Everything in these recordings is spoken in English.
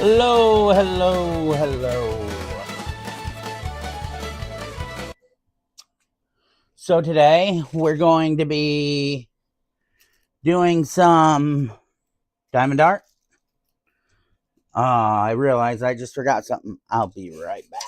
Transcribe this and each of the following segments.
Hello, hello, hello. So today we're going to be doing some diamond art. I realized I just forgot something. I'll be right back.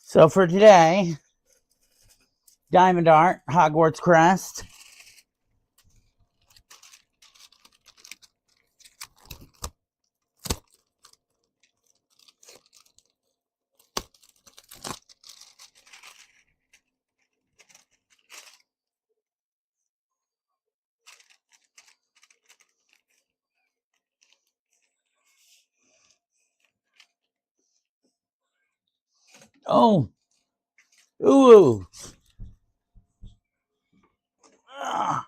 So for today, diamond art, Hogwarts Crest. Oh, ooh. Ah.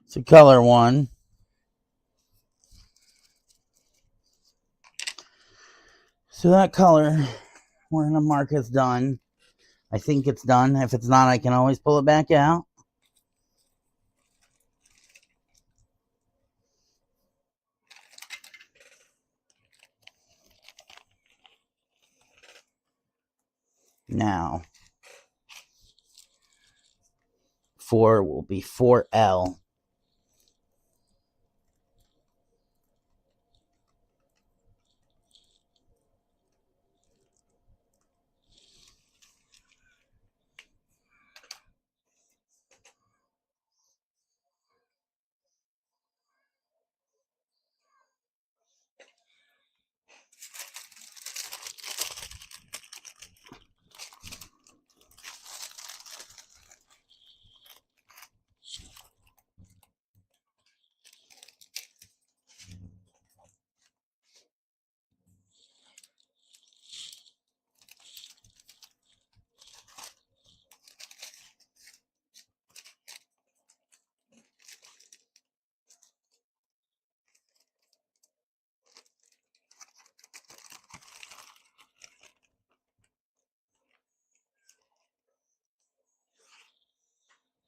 It's a color one. So that color, we're going to mark as done. I think it's done. If it's not, I can always pull it back out. Now, 4 will be 4L.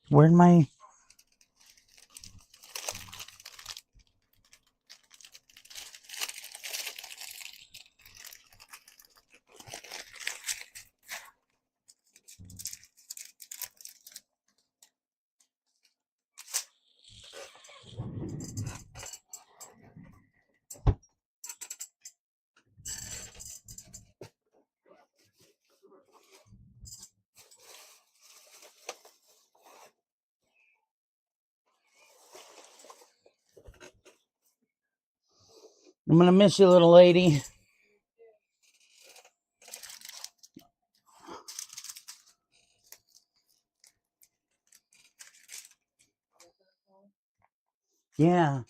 Where'd my... I'm gonna miss you, little lady. Yeah. Is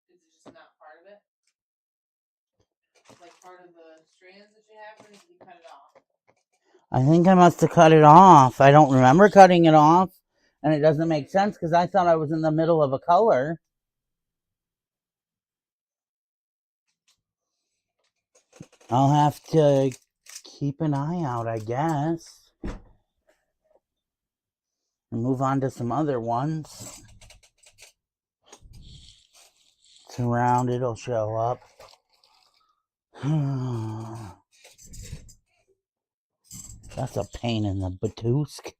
it just not part of it? Like part of the strands that you have, or did you cut it off? I think I must have cut it off. I don't remember cutting it off. And it doesn't make sense because I thought I was in the middle of a color. I'll have to keep an eye out, I guess. And move on to some other ones. It's around, it'll show up. That's a pain in the batoosk.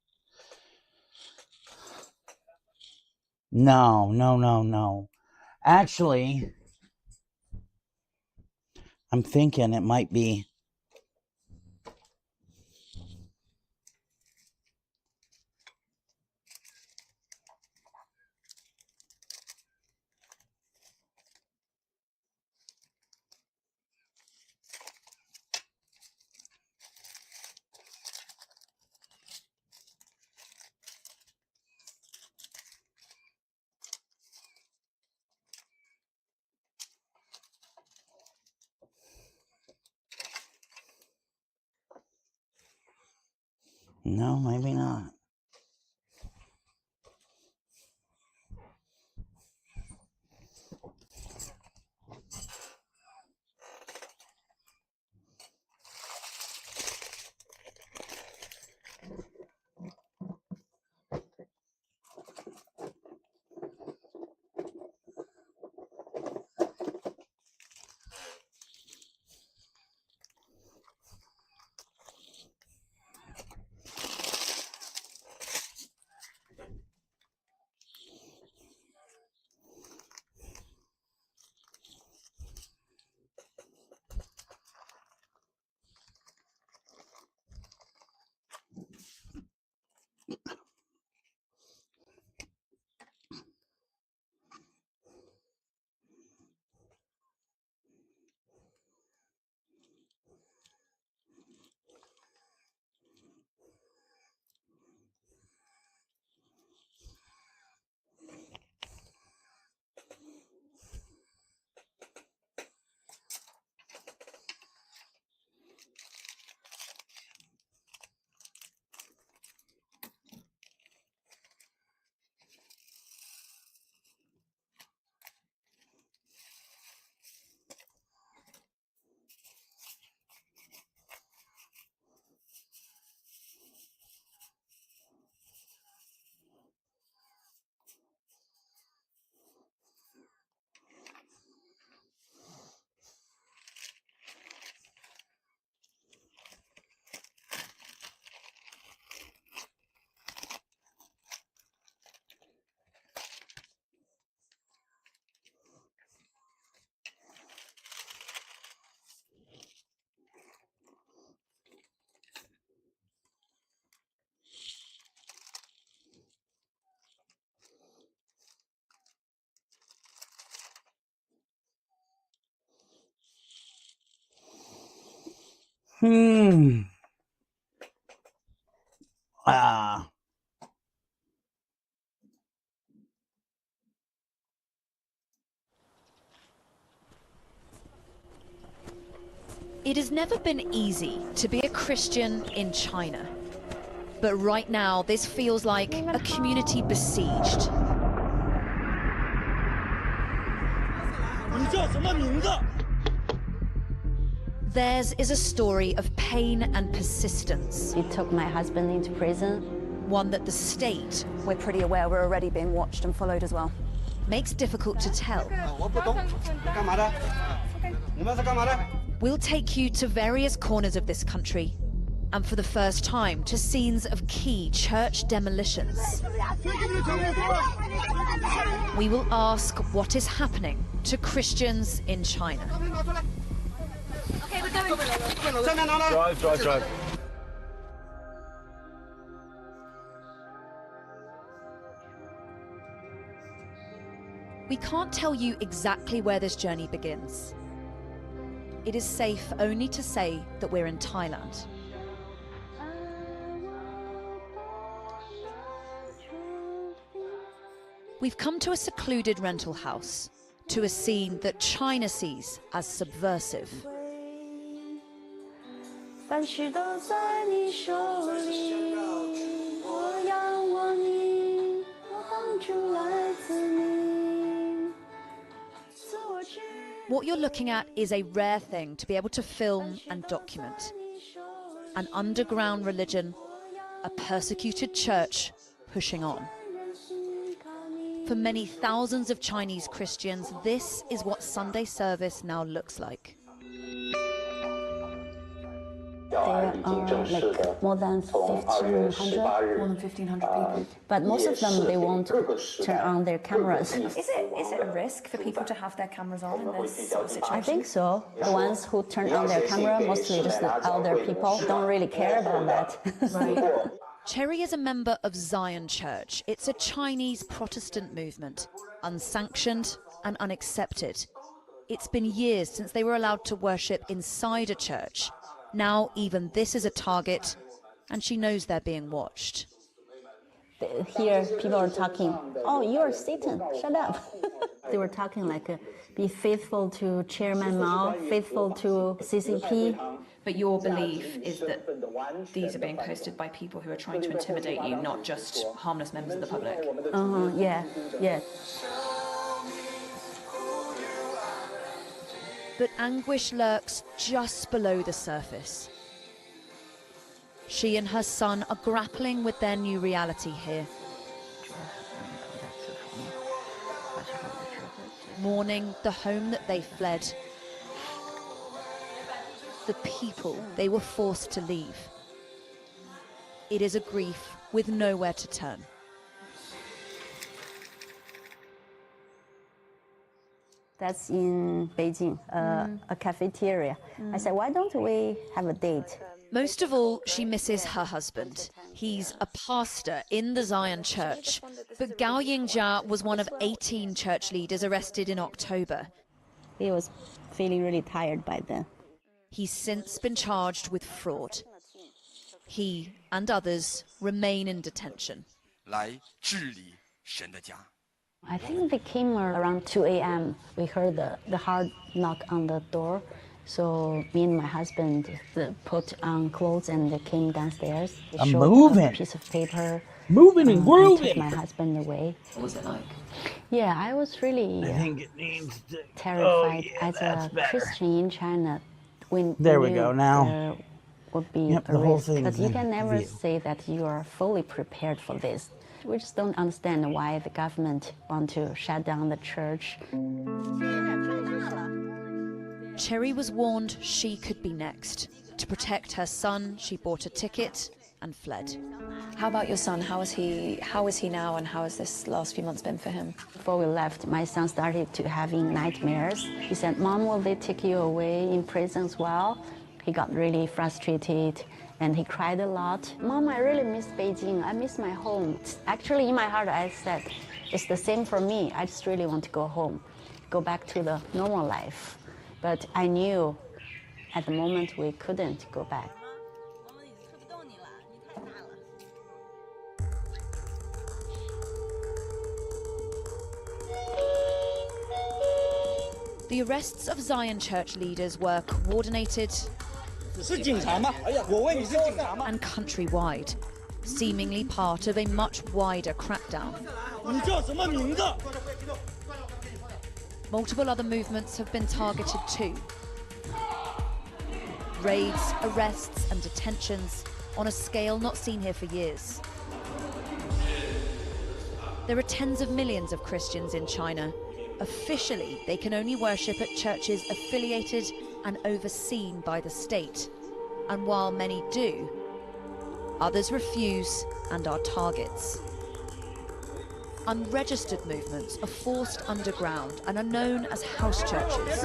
No. Actually, I'm thinking it might be. No, maybe not. Ah. It has never been easy to be a Christian in China. But right now, this feels like a community besieged. Theirs is a story of pain and persistence. He took my husband into prison. one that the state, we're pretty aware we're already being watched and followed as well. makes difficult to tell. We'll take you to various corners of this country, and for the first time to scenes of key church demolitions. We will ask what is happening to Christians in China. Okay, we're going. Drive. We can't tell you exactly where this journey begins. It is safe only to say that we're in Thailand. We've come to a secluded rental house, to a scene that China sees as subversive. What you're looking at is a rare thing to be able to film and document. An underground religion, a persecuted church pushing on. For many thousands of Chinese Christians, this is what Sunday service now looks like. There are like more than 1,500 people. But most of them, they won't turn on their cameras. Is it a risk for people to have their cameras on in this sort of situation? I think so. The ones who turn on their camera, mostly just the elder people, don't really care about that. Right. Cherry is a member of Zion Church. It's a Chinese Protestant movement, unsanctioned and unaccepted. It's been years since they were allowed to worship inside a church. Now even this is a target, and she knows they're being watched. Here, people are talking, "Oh, you're Satan, shut up." They were talking like, be faithful to Chairman Mao, faithful to CCP. But your belief is that these are being posted by people who are trying to intimidate you, not just harmless members of the public? Yeah. But anguish lurks just below the surface. She and her son are grappling with their new reality here. Mourning the home that they fled, the people they were forced to leave. It is a grief with nowhere to turn. That's in Beijing, a cafeteria. I said, why don't we have a date? Most of all, she misses her husband. He's a pastor in the Zion Church. But Gao Yingjia was one of 18 church leaders arrested in October. He was feeling really tired by then. He's since been charged with fraud. He and others remain in detention. I think they came around 2 a.m. We heard the hard knock on the door. So me and my husband put on clothes and they came downstairs. They I'm showed moving. a piece of paper. Moving and Took grooving. my husband away. What was it like? Yeah, I was really I think it needs to. terrified Oh, yeah, as that's a better. Christian in China. When There we knew go, now. there would be Yep, a the whole risk, thing's but you in can never view. say that you are fully prepared for this. We just don't understand why the government want to shut down the church. Cherry was warned she could be next. To protect her son, she bought a ticket and fled. How about your son? How is he now, and how has this last few months been for him? Before we left, my son started to having nightmares. He said, "Mom, will they take you away in prison as well?" He got really frustrated and he cried a lot. "Mom, I really miss Beijing. I miss my home." Actually, in my heart, I said, it's the same for me. I just really want to go home, go back to the normal life. But I knew at the moment we couldn't go back. The arrests of Zion Church leaders were coordinated and countrywide, seemingly part of a much wider crackdown. Multiple other movements have been targeted too. Raids, arrests and detentions on a scale not seen here for years. There are tens of millions of Christians in China. Officially, they can only worship at churches affiliated and overseen by the state. And while many do, others refuse and are targets. Unregistered movements are forced underground and are known as house churches.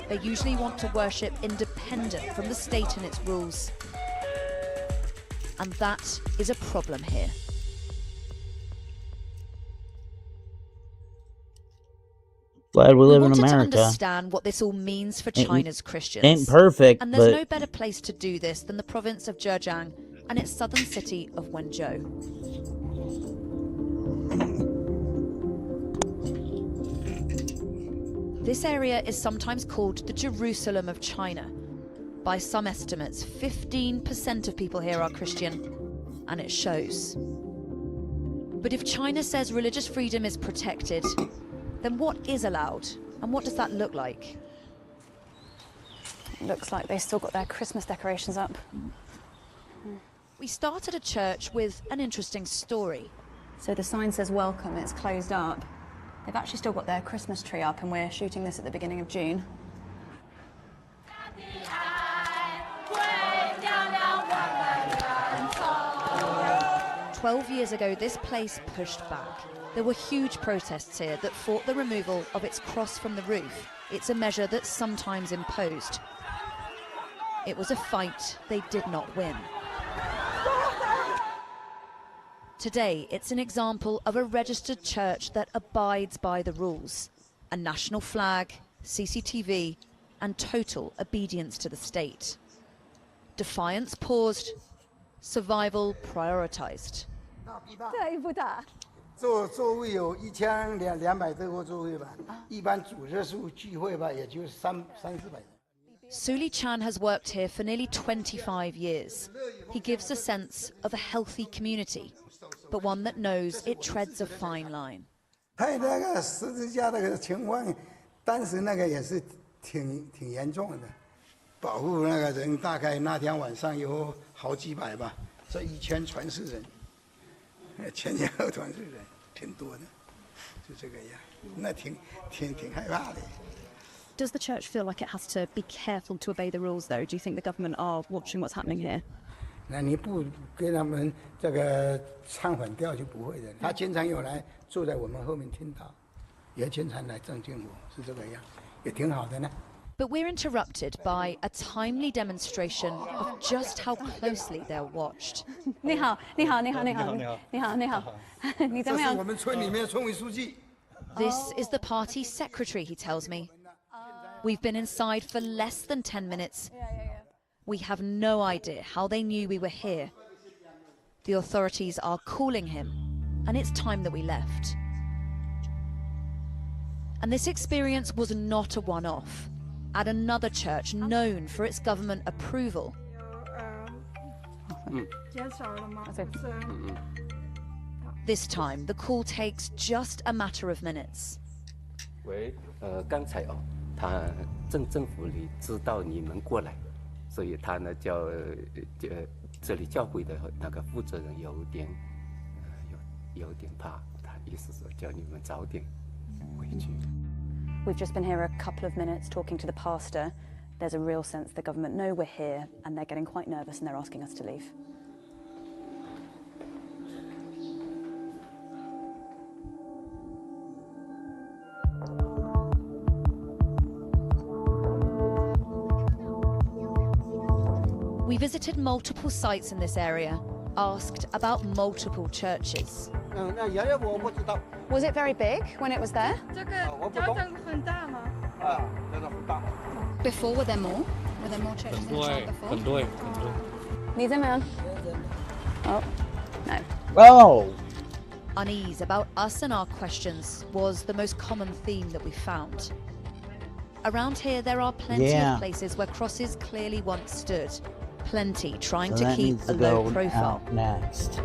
They usually want to worship independent from the state and its rules. And that is a problem here. Glad we live in wanted America. to understand what this all means for China's Christians. Ain't perfect, and there's but no better place to do this than the province of Zhejiang and its southern city of Wenzhou. This area is sometimes called the Jerusalem of China. By some estimates, 15% of people here are Christian, and it shows. But if China says religious freedom is protected, then what is allowed, and what does that look like? Looks like they still got their Christmas decorations up. We start at a church with an interesting story. So the sign says welcome, it's closed up. They've actually still got their Christmas tree up, and we're shooting this at the beginning of June. "12 years ago, this place pushed back. There were huge protests here that fought the removal of its cross from the roof. It's a measure that's sometimes imposed. It was a fight they did not win. Today, it's an example of a registered church that abides by the rules. A national flag, CCTV, and total obedience to the state. Defiance paused, survival prioritized. 座位有1200多个座位吧，一般主日数聚会吧，也就300-400人。 Suli Chan has worked here for nearly 25 years. He gives a sense of a healthy community, but one that knows it treads a fine line. 他那个十字架那个情况，当时那个也是挺严重的，保护那个人大概那天晚上有好几百吧，这1000全是人。 前前后团是人，挺多的，就这个样，那挺害怕的。 Does the church feel like it has to be careful to obey the rules, though? Do you think the government are watching what's happening here? 那你不给他们这个唱反调就不会的。他经常有来坐在我们后面听到，也经常来正经我，是这个样，也挺好的呢。 But we're interrupted by a timely demonstration of just how closely they're watched. 你好，你好，你好，你好，你好，你好，你怎么样？这是我们村里面村委书记。 This is the party secretary, he tells me. We've been inside for less than 10 minutes. We have no idea how they knew we were here. The authorities are calling him, and it's time that we left. And this experience was not a one-off. At another church known for its government approval. This time, the call takes just a matter of minutes. 喂，刚才哦，他政府里知道你们过来，所以他呢叫这里教会的那个负责人有点怕，他意思说叫你们早点回去。 We've just been here a couple of minutes talking to the pastor. There's a real sense the government know we're here, and they're getting quite nervous and they're asking us to leave. We visited multiple sites in this area, asked about multiple churches. 那爷爷我不知道。 Was it very big when it was there? 我不懂。很大吗？啊，真的很大。 Before, were there more? Were there more churches in town before? 很多。你怎么样? Oh, no. oh, Unease about us and our questions was the most common theme that we found. Around here, there are plenty Yeah. of places where crosses clearly once stood. Plenty trying so to that keep needs a to low go profile. out next.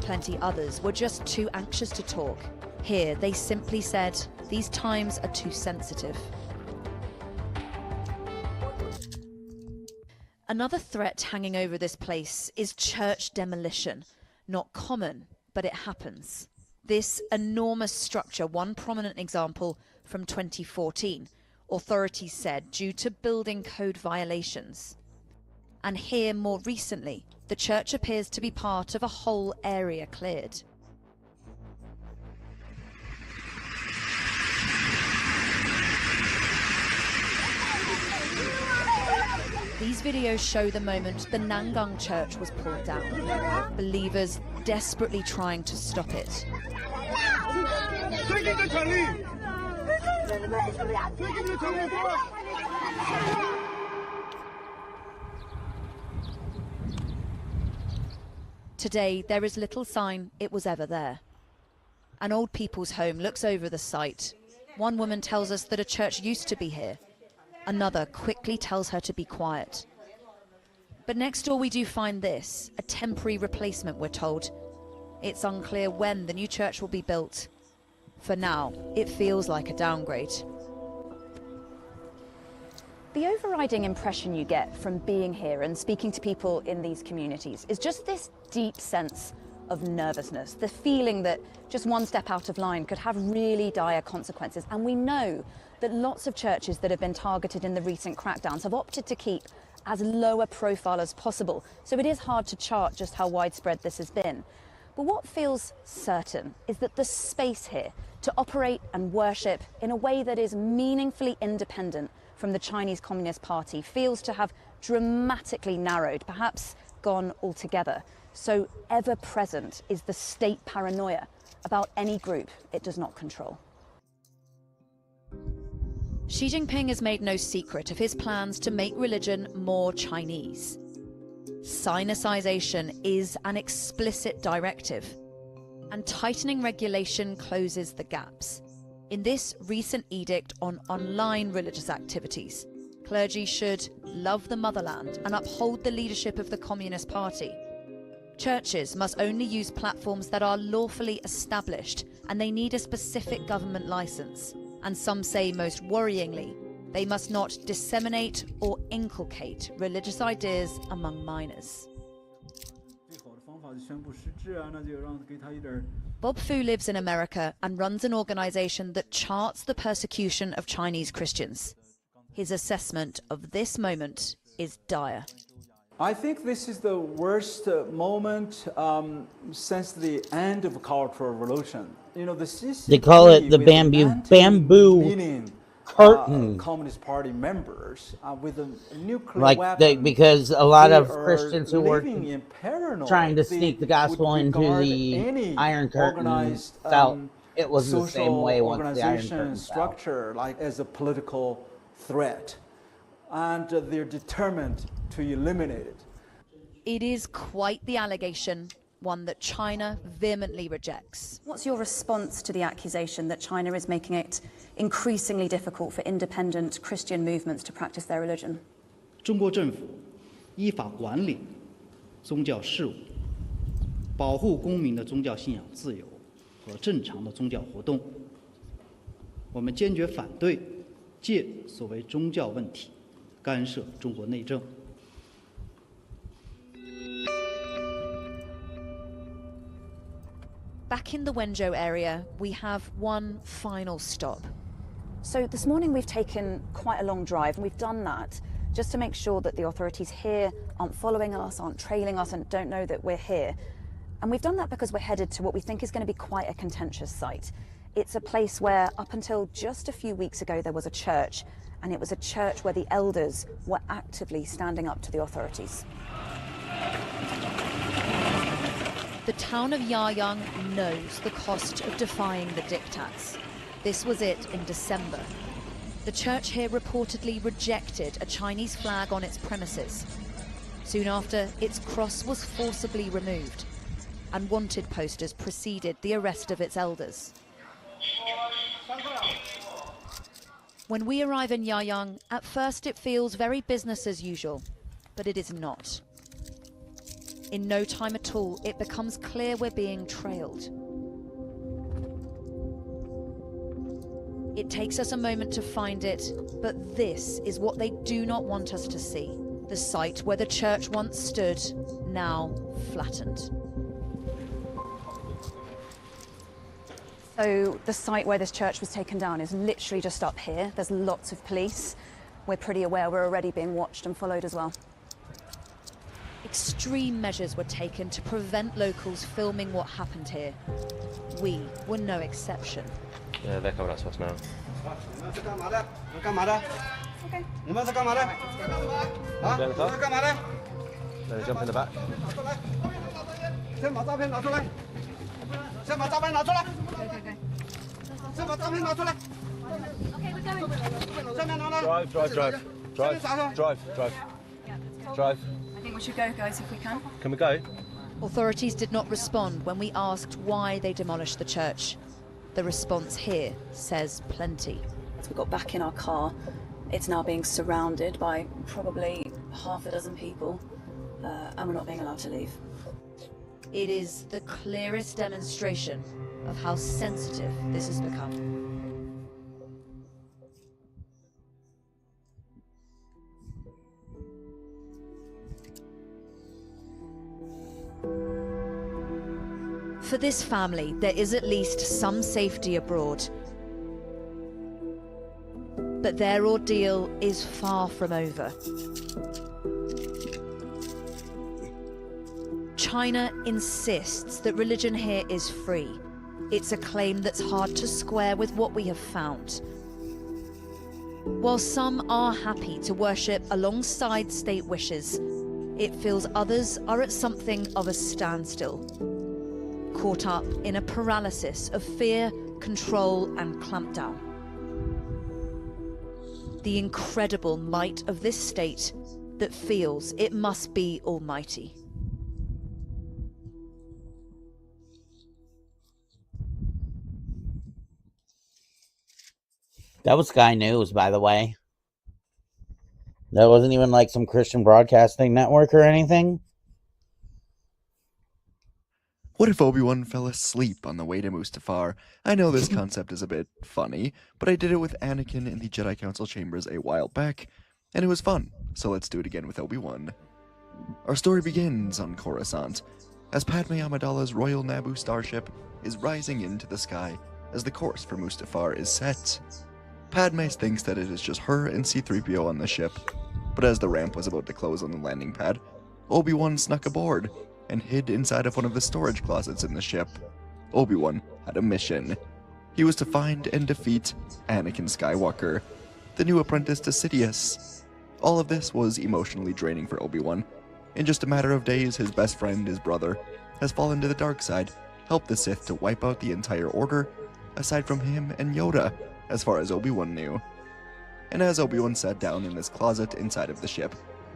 Plenty others were just too anxious to talk. Here, they simply said, these times are too sensitive. Another threat hanging over this place is church demolition. Not common, but it happens. This enormous structure, one prominent example from 2014, authorities said due to building code violations. And here, more recently, the church appears to be part of a whole area cleared. These videos show the moment the Nangang church was pulled down. Believers desperately trying to stop it. Today, there is little sign it was ever there. An old people's home looks over the site. One woman tells us that a church used to be here. Another quickly tells her to be quiet. But next door we do find this, a temporary replacement, we're told. It's unclear when the new church will be built. For now, it feels like a downgrade. The overriding impression you get from being here and speaking to people in these communities is just this deep sense of nervousness, the feeling that just one step out of line could have really dire consequences. And we know that lots of churches that have been targeted in the recent crackdowns have opted to keep as low a profile as possible. So it is hard to chart just how widespread this has been. But what feels certain is that the space here to operate and worship in a way that is meaningfully independent from the Chinese Communist Party feels to have dramatically narrowed, perhaps gone altogether. So ever present is the state paranoia about any group it does not control. Xi Jinping has made no secret of his plans to make religion more Chinese. Sinicization is an explicit directive, and tightening regulation closes the gaps. In this recent edict on online religious activities, clergy should love the motherland and uphold the leadership of the Communist Party. Churches must only use platforms that are lawfully established, and they need a specific government license. And some say, most worryingly, they must not disseminate or inculcate religious ideas among minors. Bob Fu lives in America and runs an organization that charts the persecution of Chinese Christians. His assessment of this moment is dire. I think this is the worst moment since the end of Cultural Revolution. You know, the CCP, they call it the bamboo curtain. Communist Party members with a nuclear like weapon. Because a lot of Christians who were trying to sneak the gospel into the Iron Curtain felt it was the same way once the Iron Curtain structure, like as a political threat, and they're determined to eliminate it. It is quite the allegation, one that China vehemently rejects. What's your response to the accusation that China is making it increasingly difficult for independent Christian movements to practice their religion? 中国政府依法管理宗教事务，保护公民的宗教信仰自由和正常的宗教活动。我们坚决反对借所谓宗教问题干涉中国内政。 Back in the Wenzhou area, we have one final stop. So this morning we've taken quite a long drive, and we've done that just to make sure that the authorities here aren't following us, aren't trailing us, and don't know that we're here. And we've done that because we're headed to what we think is going to be quite a contentious site. It's a place where, up until just a few weeks ago, there was a church, and it was a church where the elders were actively standing up to the authorities. The town of Yayang knows the cost of defying the diktats. This was it in December. The church here reportedly rejected a Chinese flag on its premises. Soon after, its cross was forcibly removed, and wanted posters preceded the arrest of its elders. When we arrive in Yayang, at first it feels very business as usual, but it is not. In no time at all, it becomes clear we're being trailed. It takes us a moment to find it, but this is what they do not want us to see. the site where the church once stood, now flattened. So the site where this church was taken down is literally just up here. There's lots of police. We're pretty aware we're already being watched and followed as well. Extreme measures were taken to prevent locals filming what happened here. We were no exception. Yeah, they're coming up to us now. Okay. They're in the car? No, they jump in the back. Drive. I think we should go, guys, if we can. Can we go? Authorities did not respond when we asked why they demolished the church. The response here says plenty. As we got back in our car, it's now being surrounded by probably half a dozen people, and we're not being allowed to leave. It is the clearest demonstration of how sensitive this has become. For this family, there is at least some safety abroad. But their ordeal is far from over. China insists that religion here is free. It's a claim that's hard to square with what we have found. While some are happy to worship alongside state wishes, it feels others are at something of a standstill, caught up in a paralysis of fear, control, and clampdown. The incredible might of this state that feels it must be almighty. That was Sky News, by the way. That wasn't even like some Christian broadcasting network or anything. What if Obi-Wan fell asleep on the way to Mustafar? I know this concept is a bit funny, but I did it with Anakin in the Jedi Council chambers a while back, and it was fun, so let's do it again with Obi-Wan. Our story begins on Coruscant, as Padme Amidala's Royal Naboo starship is rising into the sky as the course for Mustafar is set. Padme thinks that it is just her and C-3PO on the ship, but as the ramp was about to close on the landing pad, Obi-Wan snuck aboard and hid inside of one of the storage closets in the ship. Obi-Wan had a mission. He was to find and defeat Anakin Skywalker, the new apprentice to Sidious. All of this was emotionally draining for Obi-Wan. In just a matter of days, his best friend, his brother, has fallen to the dark side, helped the Sith to wipe out the entire Order, aside from him and Yoda, as far as Obi-Wan knew. And as Obi-Wan sat down in this closet inside of the ship,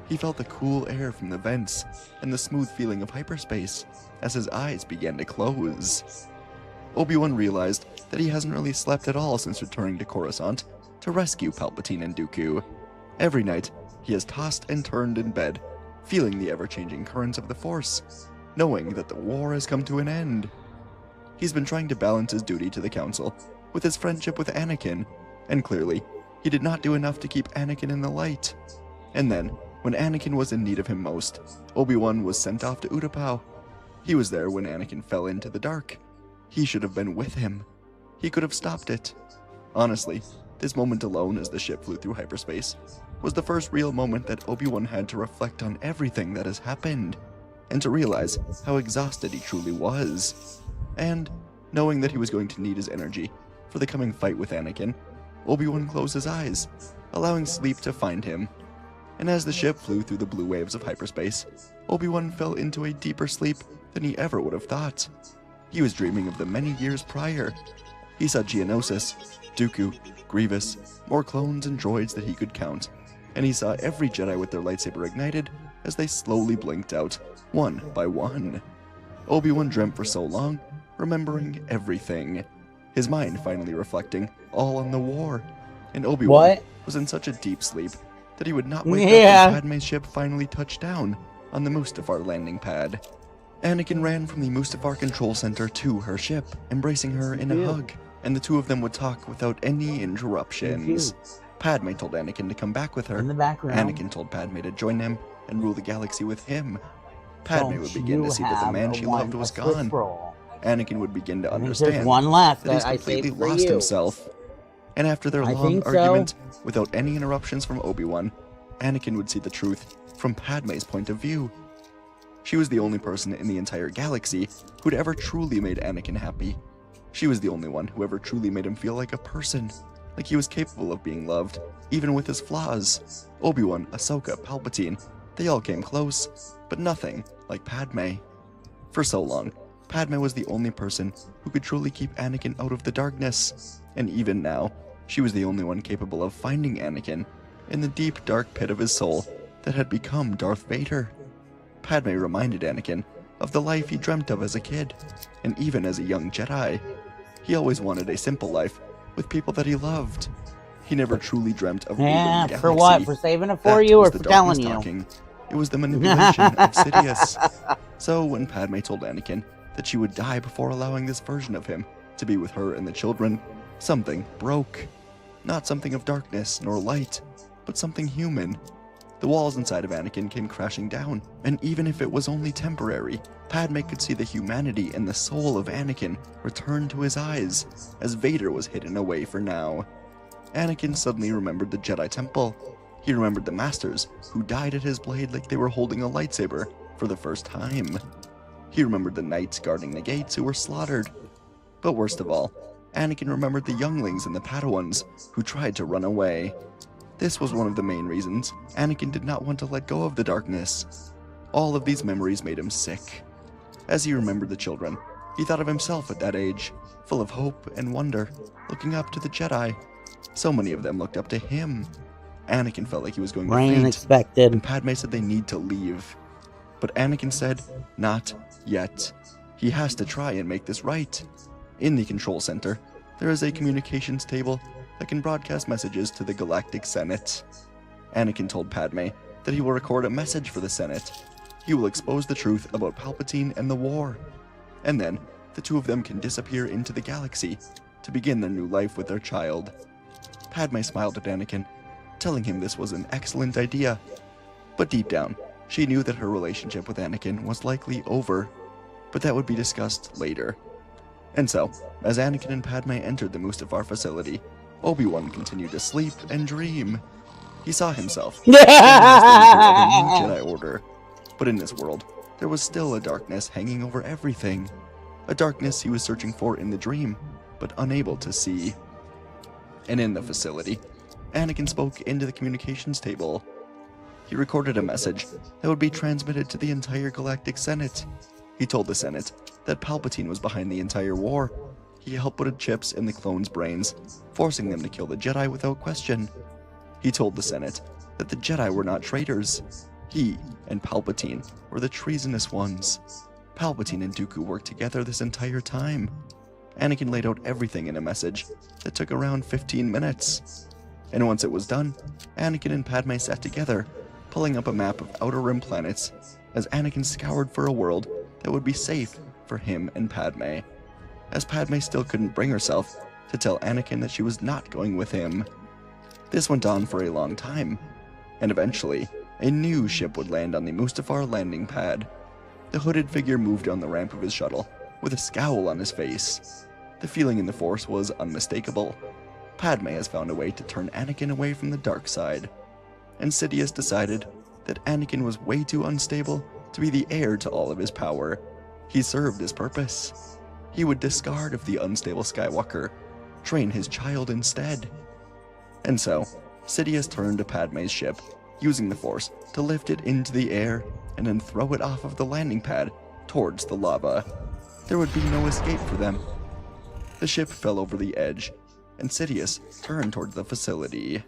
he felt the cool air from the vents and the smooth feeling of hyperspace as his eyes began to close. Obi-Wan realized that he hasn't really slept at all since returning to Coruscant to rescue Palpatine and Dooku. Every night, he has tossed and turned in bed, feeling the ever-changing currents of the Force, knowing that the war has come to an end. He's been trying to balance his duty to the Council with his friendship with Anakin, and clearly, he did not do enough to keep Anakin in the light. And then, when Anakin was in need of him most, Obi-Wan was sent off to Utapau. He was there when Anakin fell into the dark. He should have been with him. He could have stopped it. Honestly, this moment alone as the ship flew through hyperspace was the first real moment that Obi-Wan had to reflect on everything that has happened, and to realize how exhausted he truly was. And, knowing that he was going to need his energy for the coming fight with Anakin, Obi-Wan closed his eyes, allowing sleep to find him. And as the ship flew through the blue waves of hyperspace, Obi-Wan fell into a deeper sleep than he ever would have thought. He was dreaming of the many years prior. He saw Geonosis, Dooku, Grievous, more clones and droids that he could count, and he saw every Jedi with their lightsaber ignited as they slowly blinked out, one by one. Obi-Wan dreamt for so long, remembering everything. His mind finally reflecting all on the war, and Obi-Wan was in such a deep sleep that he would not wake up when Padme's ship finally touched down on the Mustafar landing pad. Anakin ran from the Mustafar control center to her ship, embracing her in a hug, and the two of them would talk without any interruptions. Padme told Anakin to come back with her. In the background. Anakin told Padme to join him and rule the galaxy with him. Padme Don't would begin to you see that the have man a she one- loved was a Swiss gone. roll? Anakin would begin to I think understand there's one left that he's that I completely saved for lost you. himself. And after their I long think so. argument, without any interruptions from Obi-Wan, Anakin would see the truth from Padme's point of view. She was the only person in the entire galaxy who'd ever truly made Anakin happy. She was the only one who ever truly made him feel like a person, like he was capable of being loved, even with his flaws. Obi-Wan, Ahsoka, Palpatine, they all came close, but nothing like Padme. For so long, Padme was the only person who could truly keep Anakin out of the darkness, and even now, she was the only one capable of finding Anakin in the deep dark pit of his soul that had become Darth Vader. Padme reminded Anakin of the life he dreamt of as a kid, and even as a young Jedi. He always wanted a simple life with people that he loved. He never truly dreamt of ruling the galaxy. For what? For saving it for That you was or the for telling darkness you? talking. It was the manipulation of Sidious. So when Padme told Anakin that she would die before allowing this version of him to be with her and the children, something broke. Not something of darkness nor light, but something human. The walls inside of Anakin came crashing down, and even if it was only temporary, Padme could see the humanity and the soul of Anakin return to his eyes, as Vader was hidden away for now. Anakin suddenly remembered the Jedi Temple. He remembered the Masters, who died at his blade like they were holding a lightsaber for the first time. He remembered the knights guarding the gates who were slaughtered. But worst of all, Anakin remembered the younglings and the Padawans who tried to run away. This was one of the main reasons Anakin did not want to let go of the darkness. All of these memories made him sick. As he remembered the children, he thought of himself at that age, full of hope and wonder, looking up to the Jedi. So many of them looked up to him. Anakin felt like he was going to Rain faint, expected. and Padme said they need to leave. But Anakin said, not yet. He has to try and make this right. In the control center, there is a communications table that can broadcast messages to the Galactic Senate. Anakin told Padme that he will record a message for the Senate. He will expose the truth about Palpatine and the war. And then, the two of them can disappear into the galaxy to begin their new life with their child. Padme smiled at Anakin, telling him this was an excellent idea. But deep down, she knew that her relationship with Anakin was likely over, but that would be discussed later. And so, as Anakin and Padme entered the Mustafar facility, Obi-Wan continued to sleep and dream. He saw himself as the leader of a new Jedi Order. But in this world, there was still a darkness hanging over everything. A darkness he was searching for in the dream, but unable to see. And in the facility, Anakin spoke into the communications table. He recorded a message that would be transmitted to the entire Galactic Senate. He told the Senate that Palpatine was behind the entire war. He helped put chips in the clones' brains, forcing them to kill the Jedi without question. He told the Senate that the Jedi were not traitors. He and Palpatine were the treasonous ones. Palpatine and Dooku worked together this entire time. Anakin laid out everything in a message that took around 15 minutes. And once it was done, Anakin and Padme sat together, pulling up a map of Outer Rim planets as Anakin scoured for a world that would be safe for him and Padme. As Padme still couldn't bring herself to tell Anakin that she was not going with him. This went on for a long time, and eventually, a new ship would land on the Mustafar landing pad. The hooded figure moved down the ramp of his shuttle, with a scowl on his face. The feeling in the Force was unmistakable. Padme has found a way to turn Anakin away from the dark side. And Sidious decided that Anakin was way too unstable to be the heir to all of his power. He served his purpose. He would discard of the unstable Skywalker, train his child instead. And so, Sidious turned to Padme's ship, using the Force to lift it into the air and then throw it off of the landing pad towards the lava. There would be no escape for them. The ship fell over the edge, and Sidious turned towards the facility.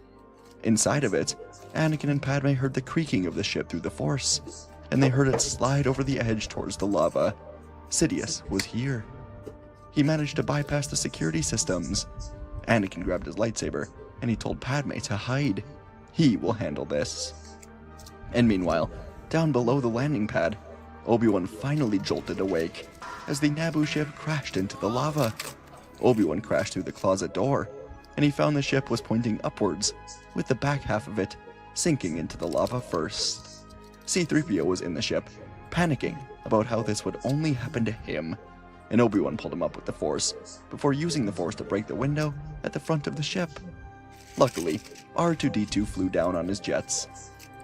Inside of it, Anakin and Padme heard the creaking of the ship through the Force, and they heard it slide over the edge towards the lava. Sidious was here. He managed to bypass the security systems. Anakin grabbed his lightsaber, and he told Padme to hide. He will handle this. And meanwhile, down below the landing pad, Obi-Wan finally jolted awake as the Naboo ship crashed into the lava. Obi-Wan crashed through the closet door, and he found the ship was pointing upwards, with the back half of it sinking into the lava first. C-3PO was in the ship, panicking about how this would only happen to him, and Obi-Wan pulled him up with the Force, before using the Force to break the window at the front of the ship. Luckily, R2-D2 flew down on his jets,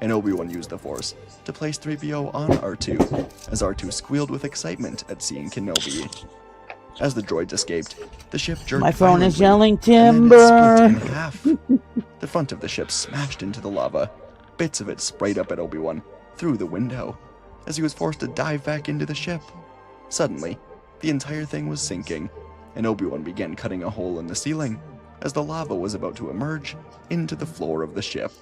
and Obi-Wan used the Force to place 3PO on R2, as R2 squealed with excitement at seeing Kenobi. As the droids escaped, the ship jerked My phone is violently, yelling and then it split timber. in half. The front of the ship smashed into the lava. Bits of it sprayed up at Obi-Wan through the window, as he was forced to dive back into the ship. Suddenly, the entire thing was sinking, and Obi-Wan began cutting a hole in the ceiling, as the lava was about to emerge into the floor of the ship.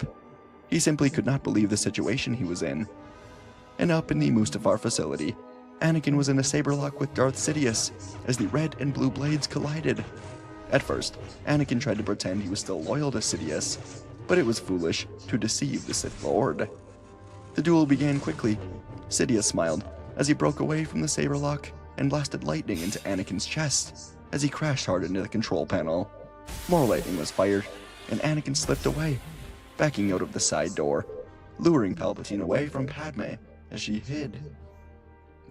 He simply could not believe the situation he was in. And up in the Mustafar facility, Anakin was in a saber lock with Darth Sidious as the red and blue blades collided. At first, Anakin tried to pretend he was still loyal to Sidious, but it was foolish to deceive the Sith Lord. The duel began quickly. Sidious smiled as he broke away from the saber lock and blasted lightning into Anakin's chest as he crashed hard into the control panel. More lightning was fired, and Anakin slipped away, backing out of the side door, luring Palpatine away from Padme as she hid.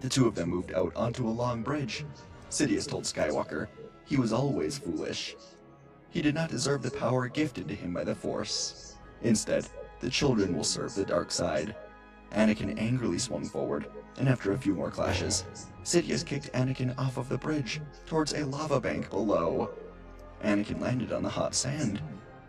The two of them moved out onto a long bridge. Sidious told Skywalker he was always foolish. He did not deserve the power gifted to him by the Force. Instead, the children will serve the dark side. Anakin angrily swung forward, and after a few more clashes, Sidious kicked Anakin off of the bridge towards a lava bank below. Anakin landed on the hot sand,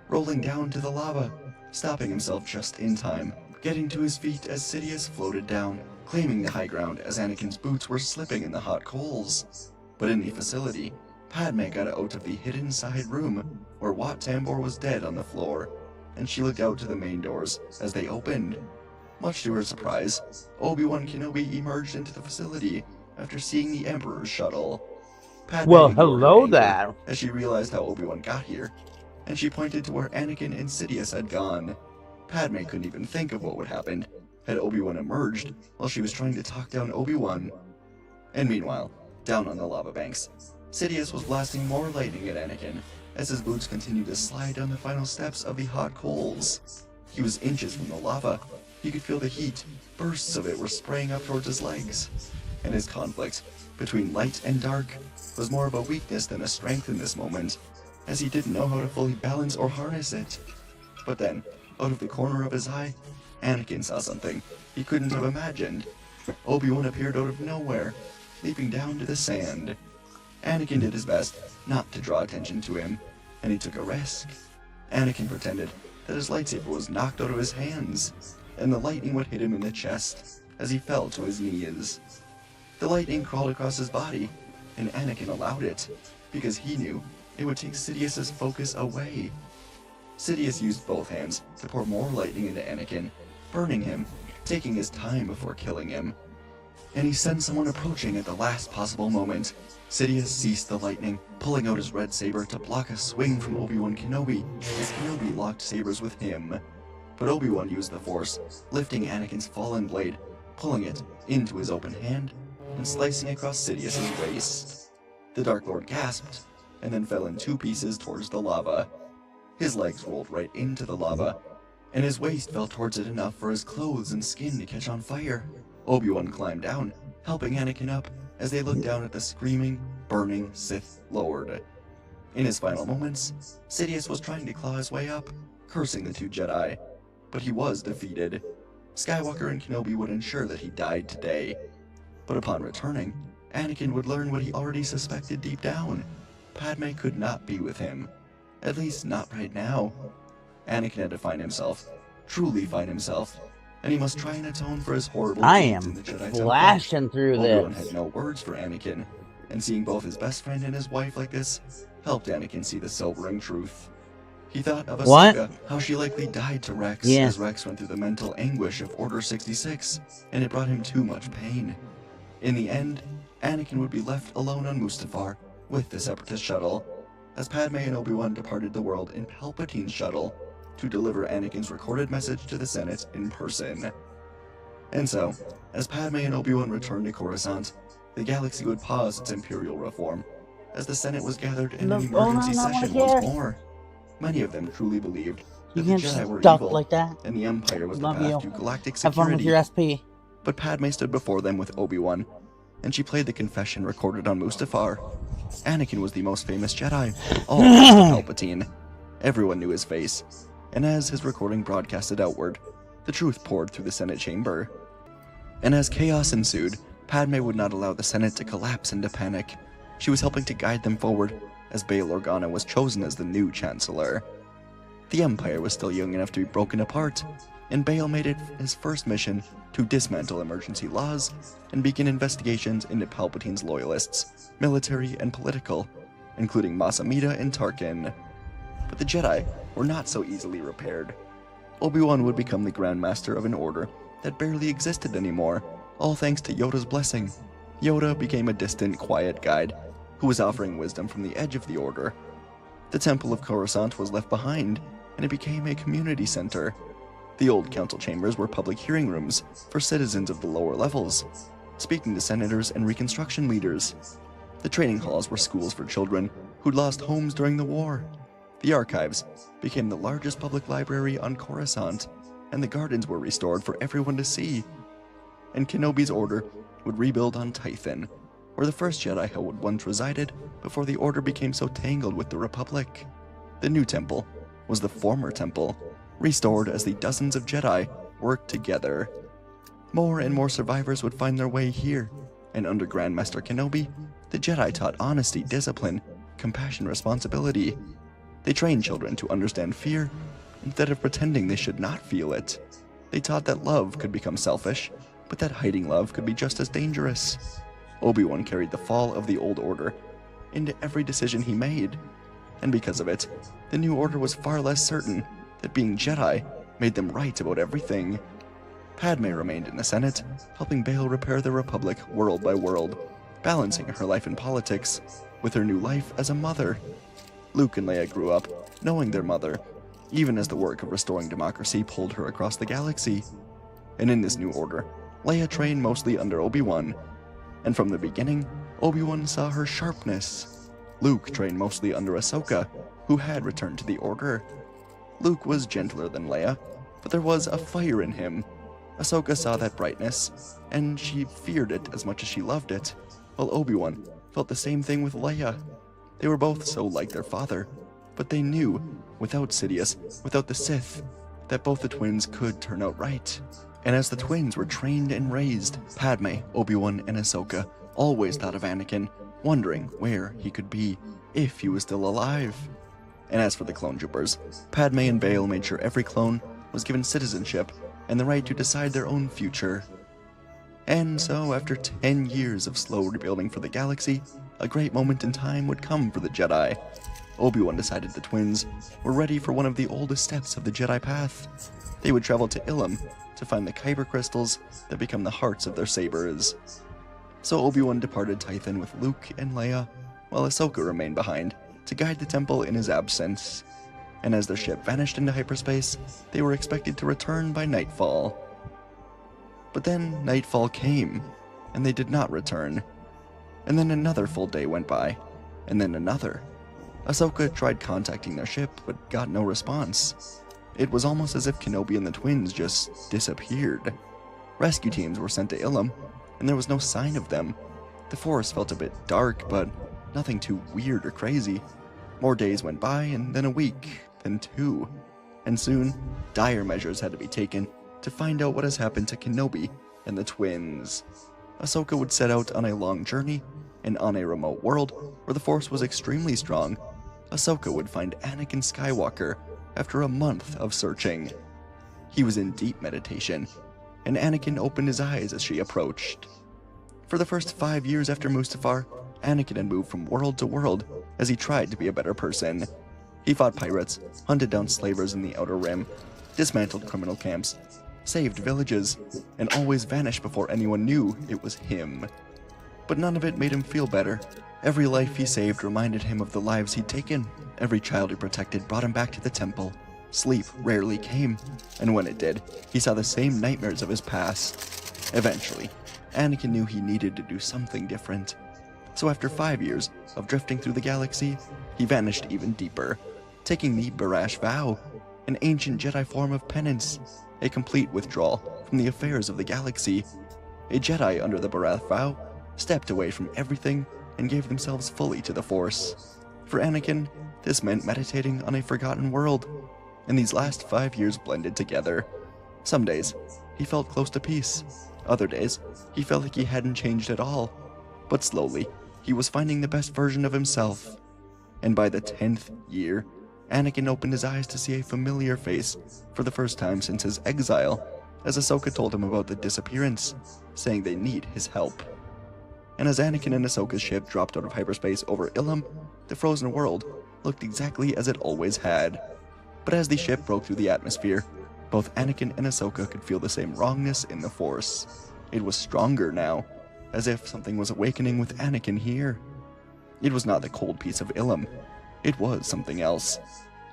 rolling down to the lava, stopping himself just in time, getting to his feet as Sidious floated down, claiming the high ground as Anakin's boots were slipping in the hot coals. But in the facility, Padme got out of the hidden side room, where Wat Tambor was dead on the floor, and she looked out to the main doors as they opened. Much to her surprise, Obi-Wan Kenobi emerged into the facility after seeing the Emperor's shuttle. Padme Well, ignored her hello anger there. as she realized how Obi-Wan got here, and she pointed to where Anakin and Sidious had gone. Padme couldn't even think of what would happen had Obi-Wan emerged while she was trying to talk down Obi-Wan. And meanwhile, down on the lava banks, Sidious was blasting more lightning at Anakin as his boots continued to slide down the final steps of the hot coals. He was inches from the lava. He could feel the heat. Bursts of it were spraying up towards his legs. And his conflict between light and dark was more of a weakness than a strength in this moment, as he didn't know how to fully balance or harness it. But then, out of the corner of his eye, Anakin saw something he couldn't have imagined. Obi-Wan appeared out of nowhere, leaping down to the sand. Anakin did his best not to draw attention to him, and he took a risk. Anakin pretended that his lightsaber was knocked out of his hands, and the lightning would hit him in the chest as he fell to his knees. The lightning crawled across his body, and Anakin allowed it, because he knew it would take Sidious's focus away. Sidious used both hands to pour more lightning into Anakin, burning him, taking his time before killing him. And he sent someone approaching at the last possible moment. Sidious ceased the lightning, pulling out his red saber to block a swing from Obi-Wan Kenobi, as Kenobi locked sabers with him. But Obi-Wan used the Force, lifting Anakin's fallen blade, pulling it into his open hand, and slicing across Sidious's waist. The Dark Lord gasped, and then fell in two pieces towards the lava. His legs rolled right into the lava, and his waist fell towards it enough for his clothes and skin to catch on fire. Obi-Wan climbed down, helping Anakin up as they looked down at the screaming, burning Sith Lord. In his final moments, Sidious was trying to claw his way up, cursing the two Jedi, but he was defeated. Skywalker and Kenobi would ensure that he died today. But upon returning, Anakin would learn what he already suspected deep down. Padme could not be with him. At least not right now. Anakin had to find himself, truly find himself, and he must try and atone for his horrible deeds in the Jedi Temple. Flashing through Obi-Wan this. had no words for Anakin, and seeing both his best friend and his wife like this helped Anakin see the sobering truth. He thought of Ahsoka, how she likely died to Rex as Rex went through the mental anguish of Order 66, and it brought him too much pain. In the end, Anakin would be left alone on Mustafar with the Separatist shuttle, as Padme and Obi-Wan departed the world in Palpatine's shuttle to deliver Anakin's recorded message to the Senate in person. And so, as Padme and Obi-Wan returned to Coruscant, the galaxy would pause its Imperial reform, as the Senate was gathered in an emergency session once more. Many of them truly believed You that the can't Jedi just were duck evil, like that. and the Empire was the Love path you. to galactic Have fun with security. your SP. But Padme stood before them with Obi-Wan, and she played the confession recorded on Mustafar. Anakin was the most famous Jedi, all except Palpatine. Everyone knew his face, and as his recording broadcasted outward, the truth poured through the Senate chamber. And as chaos ensued, Padme would not allow the Senate to collapse into panic. She was helping to guide them forward, as Bail Organa was chosen as the new Chancellor. The Empire was still young enough to be broken apart, and Bail made it his first mission to dismantle emergency laws and begin investigations into Palpatine's loyalists, military and political, including Mas Amedda and Tarkin. But the Jedi were not so easily repaired. Obi-Wan would become the Grand Master of an order that barely existed anymore, all thanks to Yoda's blessing. Yoda became a distant, quiet guide who was offering wisdom from the edge of the order. The Temple of Coruscant was left behind, and it became a community center. The old council chambers were public hearing rooms for citizens of the lower levels, speaking to senators and Reconstruction leaders. The training halls were schools for children who'd lost homes during the war. The archives became the largest public library on Coruscant, and the gardens were restored for everyone to see. And Kenobi's order would rebuild on Tython, where the first Jedi had once resided before the order became so tangled with the Republic. The new temple was the former temple, restored as the dozens of Jedi worked together. More and more survivors would find their way here, and under Grand Master Kenobi, the Jedi taught honesty, discipline, compassion, responsibility. They trained children to understand fear instead of pretending they should not feel it. They taught that love could become selfish, but that hiding love could be just as dangerous. Obi-Wan carried the fall of the old order into every decision he made, and because of it, the new order was far less certain that being Jedi made them right about everything. Padme remained in the Senate, helping Bail repair the Republic world by world, balancing her life in politics with her new life as a mother. Luke and Leia grew up knowing their mother, even as the work of restoring democracy pulled her across the galaxy. And in this new order, Leia trained mostly under Obi-Wan, and from the beginning, Obi-Wan saw her sharpness. Luke trained mostly under Ahsoka, who had returned to the Order. Luke was gentler than Leia, but there was a fire in him. Ahsoka saw that brightness, and she feared it as much as she loved it, while Obi-Wan felt the same thing with Leia. They were both so like their father, but they knew, without Sidious, without the Sith, that both the twins could turn out right. And as the twins were trained and raised, Padme, Obi-Wan, and Ahsoka always thought of Anakin, wondering where he could be if he was still alive. And as for the clone troopers, Padme and Bail made sure every clone was given citizenship and the right to decide their own future. And so, after 10 years of slow rebuilding for the galaxy, a great moment in time would come for the Jedi. Obi-Wan decided the twins were ready for one of the oldest steps of the Jedi path. They would travel to Ilum to find the Kyber crystals that become the hearts of their sabers. So Obi-Wan departed Tython with Luke and Leia, while Ahsoka remained behind to guide the temple in his absence. And as their ship vanished into hyperspace, they were expected to return by nightfall. But then nightfall came, and they did not return. And then another full day went by, and then another. Ahsoka tried contacting their ship, but got no response. It was almost as if Kenobi and the twins just disappeared. Rescue teams were sent to Ilum, and there was no sign of them. The forest felt a bit dark, but nothing too weird or crazy. More days went by, and then a week, then 2. And soon, dire measures had to be taken to find out what has happened to Kenobi and the twins. Ahsoka would set out on a long journey, and on a remote world where the Force was extremely strong, Ahsoka would find Anakin Skywalker after a month of searching. He was in deep meditation, and Anakin opened his eyes as she approached. For the first 5 years after Mustafar, Anakin had moved from world to world as he tried to be a better person. He fought pirates, hunted down slavers in the Outer Rim, dismantled criminal camps, saved villages, and always vanished before anyone knew it was him. But none of it made him feel better. Every life he saved reminded him of the lives he'd taken. Every child he protected brought him back to the temple. Sleep rarely came, and when it did, he saw the same nightmares of his past. Eventually, Anakin knew he needed to do something different. So after 5 years of drifting through the galaxy, he vanished even deeper. taking the Barash Vow, an ancient Jedi form of penance, a complete withdrawal from the affairs of the galaxy. A Jedi under the Barash Vow stepped away from everything and gave themselves fully to the Force. For Anakin, this meant meditating on a forgotten world, and these last 5 years blended together. Some days, he felt close to peace. Other days, he felt like he hadn't changed at all. But slowly, he was finding the best version of himself. And by the 10th year, Anakin opened his eyes to see a familiar face for the first time since his exile, as Ahsoka told him about the disappearance, saying they need his help. And as Anakin and Ahsoka's ship dropped out of hyperspace over Ilum, the frozen world looked exactly as it always had. But as the ship broke through the atmosphere, both Anakin and Ahsoka could feel the same wrongness in the Force. It was stronger now, as if something was awakening with Anakin here. It was not the cold peace of Ilum. It was something else.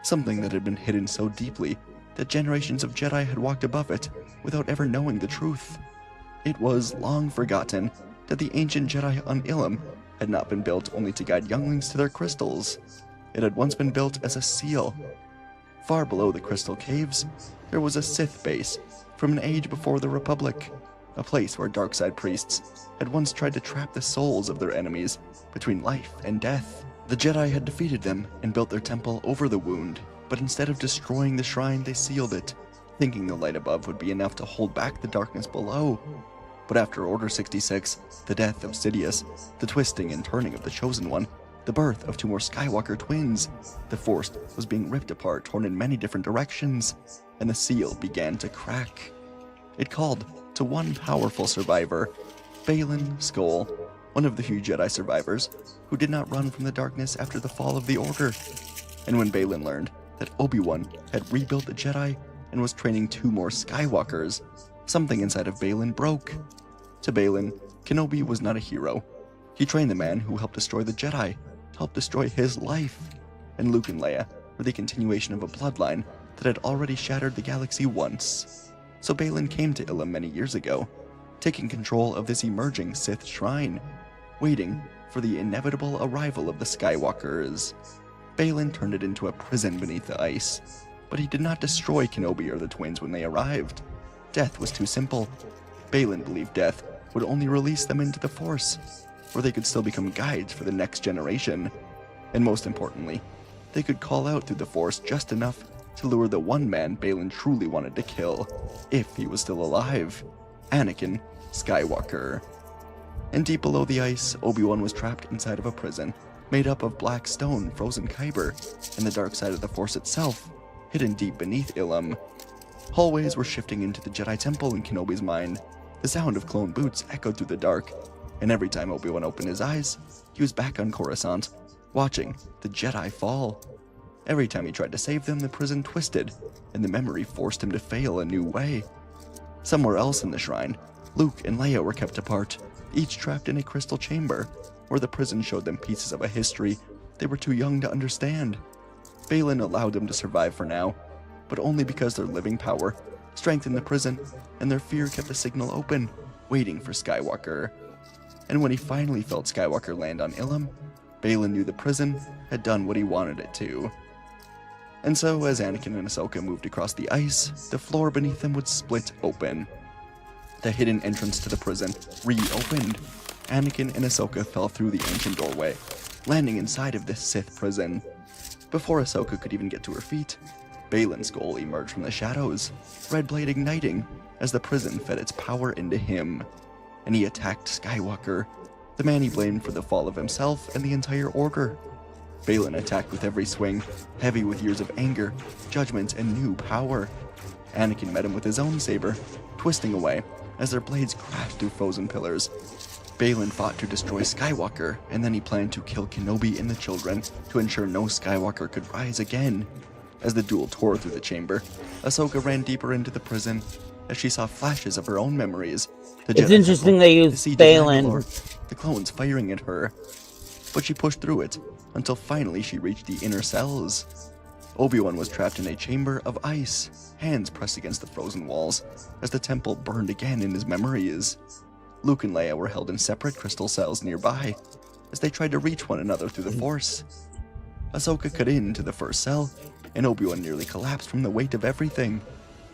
Something that had been hidden so deeply that generations of Jedi had walked above it without ever knowing the truth. It was long forgotten that the ancient Jedi on Ilum had not been built only to guide younglings to their crystals. It had once been built as a seal. Far below the crystal caves, there was a Sith base from an age before the Republic, a place where dark-side priests had once tried to trap the souls of their enemies between life and death. The Jedi had defeated them and built their temple over the wound, but instead of destroying the shrine, they sealed it, thinking the light above would be enough to hold back the darkness below. But after Order 66, the death of Sidious, the twisting and turning of the Chosen One, the birth of 2 more Skywalker twins, the Force was being ripped apart, torn in many different directions, and the seal began to crack. It called to one powerful survivor, Baylan Skoll, one of the few Jedi survivors who did not run from the darkness after the fall of the Order. And when Baylan learned that Obi-Wan had rebuilt the Jedi and was training 2 more Skywalkers, something inside of Baylan broke. To Baylan, Kenobi was not a hero. He trained the man who helped destroy the Jedi, helped destroy his life. And Luke and Leia were the continuation of a bloodline that had already shattered the galaxy once. So Baylan came to Ilum many years ago, taking control of this emerging Sith shrine, waiting for the inevitable arrival of the Skywalkers. Baylan turned it into a prison beneath the ice, but he did not destroy Kenobi or the twins when they arrived. Death was too simple. Baylan believed death would only release them into the Force, where they could still become guides for the next generation. And most importantly, they could call out through the Force just enough to lure the one man Baylan truly wanted to kill, if he was still alive, Anakin Skywalker. And deep below the ice, Obi-Wan was trapped inside of a prison, made up of black stone, frozen kyber, and the dark side of the Force itself, hidden deep beneath Ilum. Hallways were shifting into the Jedi Temple in Kenobi's mind. The sound of clone boots echoed through the dark, and every time Obi-Wan opened his eyes, he was back on Coruscant, watching the Jedi fall. Every time he tried to save them, the prison twisted, and the memory forced him to fail a new way. Somewhere else in the shrine, Luke and Leia were kept apart, each trapped in a crystal chamber, where the prison showed them pieces of a history they were too young to understand. Baylan allowed them to survive for now, but only because their living power strengthened the prison, and their fear kept the signal open, waiting for Skywalker. And when he finally felt Skywalker land on Ilum, Baylan knew the prison had done what he wanted it to. And so, as Anakin and Ahsoka moved across the ice, the floor beneath them would split open. The hidden entrance to the prison reopened. Anakin and Ahsoka fell through the ancient doorway, landing inside of this Sith prison. Before Ahsoka could even get to her feet, Baylan Skoll emerged from the shadows, red blade igniting as the prison fed its power into him. And he attacked Skywalker, the man he blamed for the fall of himself and the entire Order. Baylan attacked with every swing, heavy with years of anger, judgment, and new power. Anakin met him with his own saber, twisting away as their blades crashed through frozen pillars. Baylan fought to destroy Skywalker, and then he planned to kill Kenobi and the children to ensure no Skywalker could rise again. As the duel tore through the chamber, Ahsoka ran deeper into the prison as she saw flashes of her own memories. It's interesting they used Baylan. The clones firing at her. But she pushed through it, until finally she reached the inner cells. Obi-Wan was trapped in a chamber of ice, hands pressed against the frozen walls, as the temple burned again in his memories. Luke and Leia were held in separate crystal cells nearby, as they tried to reach one another through the Force. Ahsoka cut into the first cell, and Obi-Wan nearly collapsed from the weight of everything.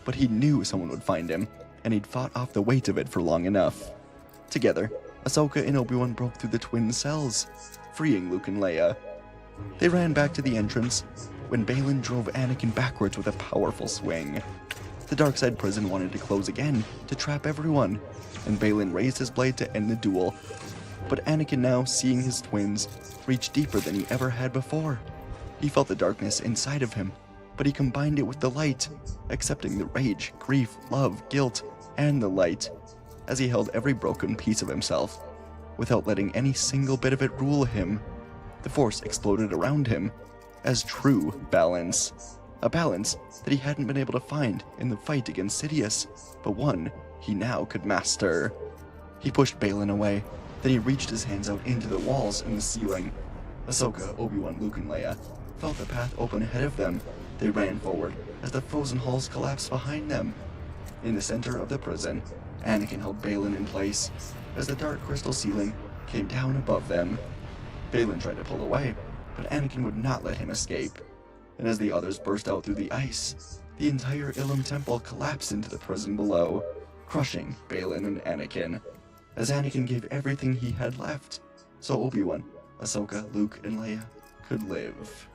But he knew someone would find him, and he'd fought off the weight of it for long enough. Together, Ahsoka and Obi-Wan broke through the twin cells, freeing Luke and Leia. They ran back to the entrance when Baylan drove Anakin backwards with a powerful swing. The Darkside prison wanted to close again to trap everyone, and Baylan raised his blade to end the duel. But Anakin, now seeing his twins, reached deeper than he ever had before. He felt the darkness inside of him, but he combined it with the light, accepting the rage, grief, love, guilt, and the light, as he held every broken piece of himself, without letting any single bit of it rule him. The Force exploded around him as true balance. A balance that he hadn't been able to find in the fight against Sidious, but one he now could master. He pushed Baylan away, then he reached his hands out into the walls and the ceiling. Ahsoka, Obi-Wan, Luke, and Leia felt the path open ahead of them. They ran forward as the frozen halls collapsed behind them. In the center of the prison, Anakin held Baylan in place as the dark crystal ceiling came down above them. Baylan tried to pull away, but Anakin would not let him escape. And as the others burst out through the ice, the entire Ilum Temple collapsed into the prison below, crushing Baylan and Anakin, as Anakin gave everything he had left, so Obi-Wan, Ahsoka, Luke, and Leia could live.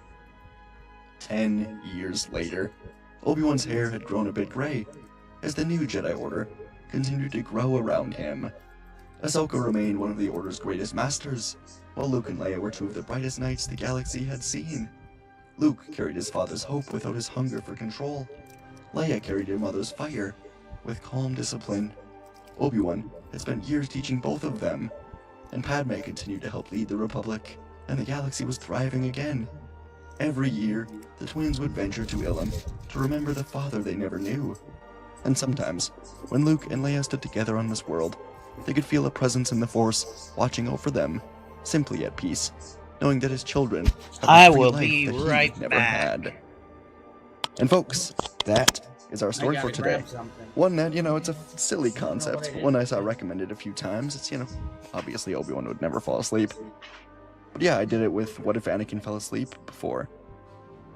10 years later, Obi-Wan's hair had grown a bit gray, as the new Jedi Order continued to grow around him. Ahsoka remained one of the Order's greatest masters, while Luke and Leia were two of the brightest knights the galaxy had seen. Luke carried his father's hope without his hunger for control. Leia carried her mother's fire with calm discipline. Obi-Wan had spent years teaching both of them, and Padme continued to help lead the Republic, and the galaxy was thriving again. Every year, the twins would venture to Ilum to remember the father they never knew. And sometimes, when Luke and Leia stood together on this world, they could feel a presence in the Force watching over them, simply at peace, knowing that his children have I a free will life be that he right never back. had. And folks, that is our story for today. One that, it's a silly concept, but one I saw recommended a few times. It's, obviously Obi-Wan would never fall asleep. But yeah, I did it with What If Anakin Fell Asleep before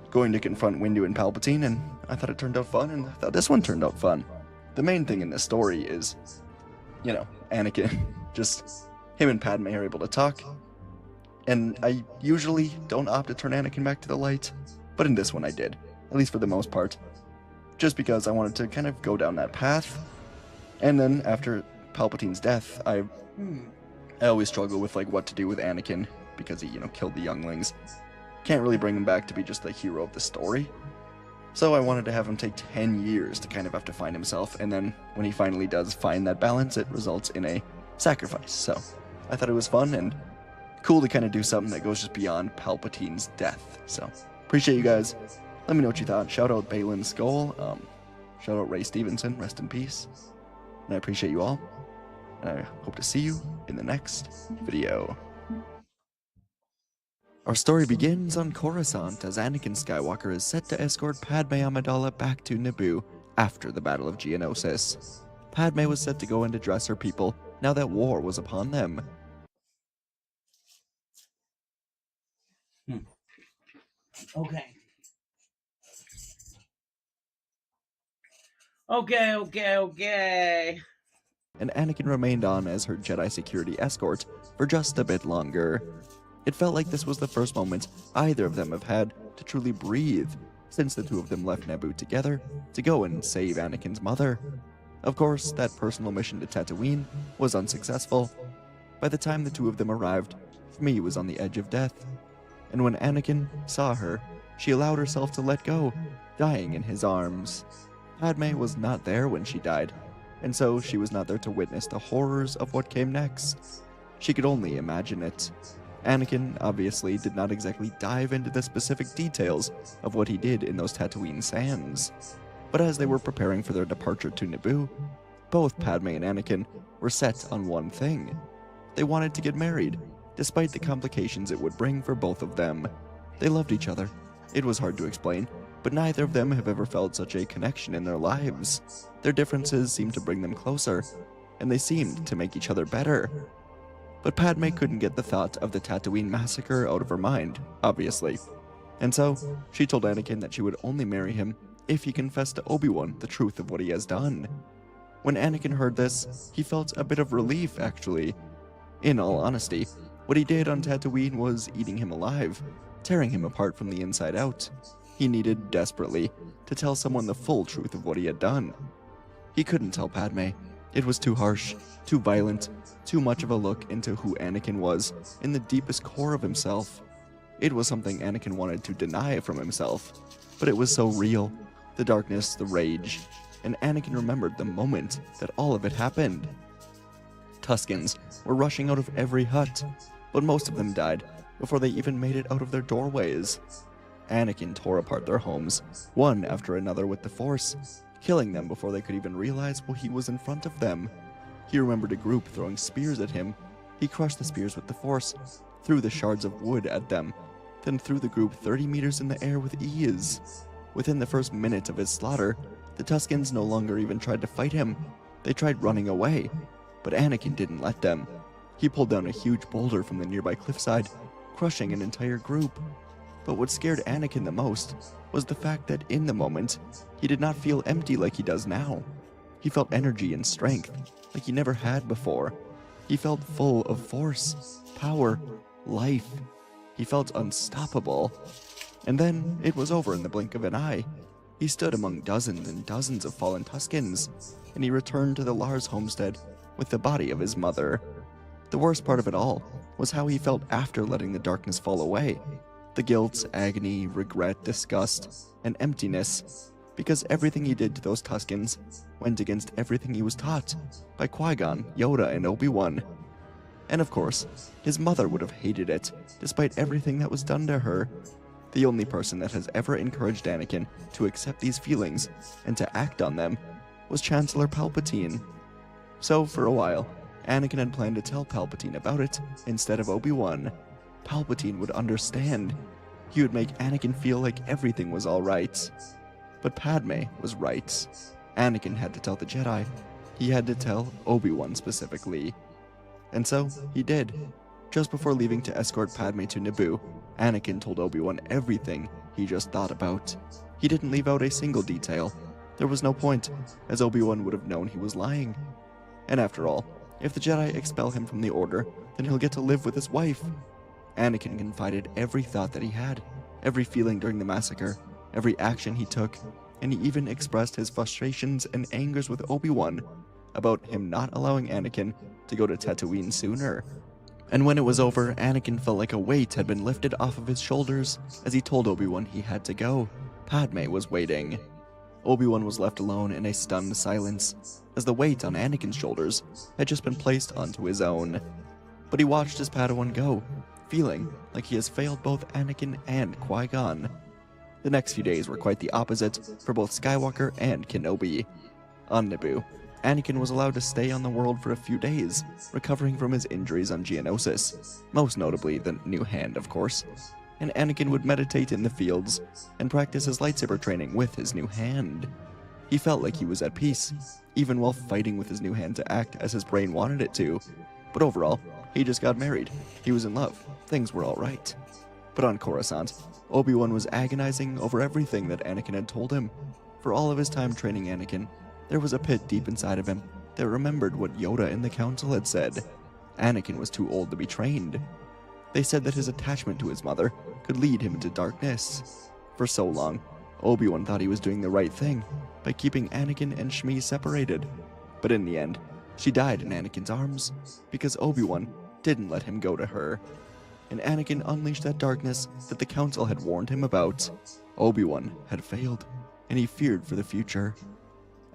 going to confront Windu and Palpatine, and I thought it turned out fun, and I thought this one turned out fun. The main thing in this story is, Anakin, just him and Padme are able to talk, and I usually don't opt to turn Anakin back to the light, but in this one I did, at least for the most part, just because I wanted to kind of go down that path. And then after Palpatine's death, I always struggle with what to do with Anakin, because he, killed the younglings. Can't really bring him back to be just the hero of the story. So I wanted to have him take 10 years to kind of have to find himself, and then when he finally does find that balance, it results in a sacrifice. So I thought it was fun and cool to kind of do something that goes just beyond Palpatine's death. So appreciate you guys. Let me know what you thought. Shout out Baylan Skull. Shout out Ray Stevenson. Rest in peace. And I appreciate you all. And I hope to see you in the next video. Our story begins on Coruscant as Anakin Skywalker is set to escort Padme Amidala back to Naboo after the Battle of Geonosis. Padme was set to go and address her people now that war was upon them. Okay. And Anakin remained on as her Jedi security escort for just a bit longer. It felt like this was the first moment either of them have had to truly breathe, since the two of them left Naboo together to go and save Anakin's mother. Of course, that personal mission to Tatooine was unsuccessful. By the time the two of them arrived, Shmi was on the edge of death, and when Anakin saw her, she allowed herself to let go, dying in his arms. Padme was not there when she died, and so she was not there to witness the horrors of what came next. She could only imagine it. Anakin obviously did not exactly dive into the specific details of what he did in those Tatooine sands. But as they were preparing for their departure to Naboo, both Padme and Anakin were set on one thing. They wanted to get married, despite the complications it would bring for both of them. They loved each other. It was hard to explain, but neither of them have ever felt such a connection in their lives. Their differences seemed to bring them closer, and they seemed to make each other better. But Padme couldn't get the thought of the Tatooine massacre out of her mind, obviously. And so, she told Anakin that she would only marry him if he confessed to Obi-Wan the truth of what he has done. When Anakin heard this, he felt a bit of relief, actually. In all honesty, what he did on Tatooine was eating him alive, tearing him apart from the inside out. He needed, desperately, to tell someone the full truth of what he had done. He couldn't tell Padme. It was too harsh, too violent, too much of a look into who Anakin was in the deepest core of himself. It was something Anakin wanted to deny from himself, but it was so real. The darkness, the rage, and Anakin remembered the moment that all of it happened. Tuskens were rushing out of every hut, but most of them died before they even made it out of their doorways. Anakin tore apart their homes, one after another with the Force, killing them before they could even realize what he was in front of them. He remembered a group throwing spears at him. He crushed the spears with the Force, threw the shards of wood at them, then threw the group 30 meters in the air with ease. Within the first minute of his slaughter, the Tuskens no longer even tried to fight him. They tried running away, but Anakin didn't let them. He pulled down a huge boulder from the nearby cliffside, crushing an entire group. But what scared Anakin the most was the fact that in the moment, he did not feel empty like he does now. He felt energy and strength like he never had before. He felt full of force, power, life. He felt unstoppable. And then it was over in the blink of an eye. He stood among dozens and dozens of fallen Tuskens, and he returned to the Lars homestead with the body of his mother. The worst part of it all was how he felt after letting the darkness fall away. The guilt, agony, regret, disgust, and emptiness, because everything he did to those Tuskens went against everything he was taught by Qui-Gon, Yoda, and Obi-Wan. And of course, his mother would have hated it, despite everything that was done to her. The only person that has ever encouraged Anakin to accept these feelings and to act on them was Chancellor Palpatine. So, for a while, Anakin had planned to tell Palpatine about it instead of Obi-Wan. Palpatine would understand. He would make Anakin feel like everything was alright. But Padme was right. Anakin had to tell the Jedi. He had to tell Obi-Wan specifically. And so, he did. Just before leaving to escort Padme to Naboo, Anakin told Obi-Wan everything he just thought about. He didn't leave out a single detail. There was no point, as Obi-Wan would have known he was lying. And after all, if the Jedi expel him from the Order, then he'll get to live with his wife. Anakin confided every thought that he had, every feeling during the massacre, every action he took, and he even expressed his frustrations and angers with Obi-Wan about him not allowing Anakin to go to Tatooine sooner. And when it was over, Anakin felt like a weight had been lifted off of his shoulders as he told Obi-Wan he had to go. Padme was waiting. Obi-Wan was left alone in a stunned silence, as the weight on Anakin's shoulders had just been placed onto his own. But he watched his Padawan go, feeling like he has failed both Anakin and Qui-Gon. The next few days were quite the opposite for both Skywalker and Kenobi. On Naboo, Anakin was allowed to stay on the world for a few days, recovering from his injuries on Geonosis, most notably the new hand, of course. And Anakin would meditate in the fields and practice his lightsaber training with his new hand. He felt like he was at peace, even while fighting with his new hand to act as his brain wanted it to. But overall, he just got married. He was in love. Things were alright. But on Coruscant, Obi-Wan was agonizing over everything that Anakin had told him. For all of his time training Anakin, there was a pit deep inside of him that remembered what Yoda and the Council had said. Anakin was too old to be trained. They said that his attachment to his mother could lead him into darkness. For so long, Obi-Wan thought he was doing the right thing by keeping Anakin and Shmi separated. But in the end, she died in Anakin's arms because Obi-Wan didn't let him go to her. And Anakin unleashed that darkness that the Council had warned him about. Obi-Wan had failed, and he feared for the future.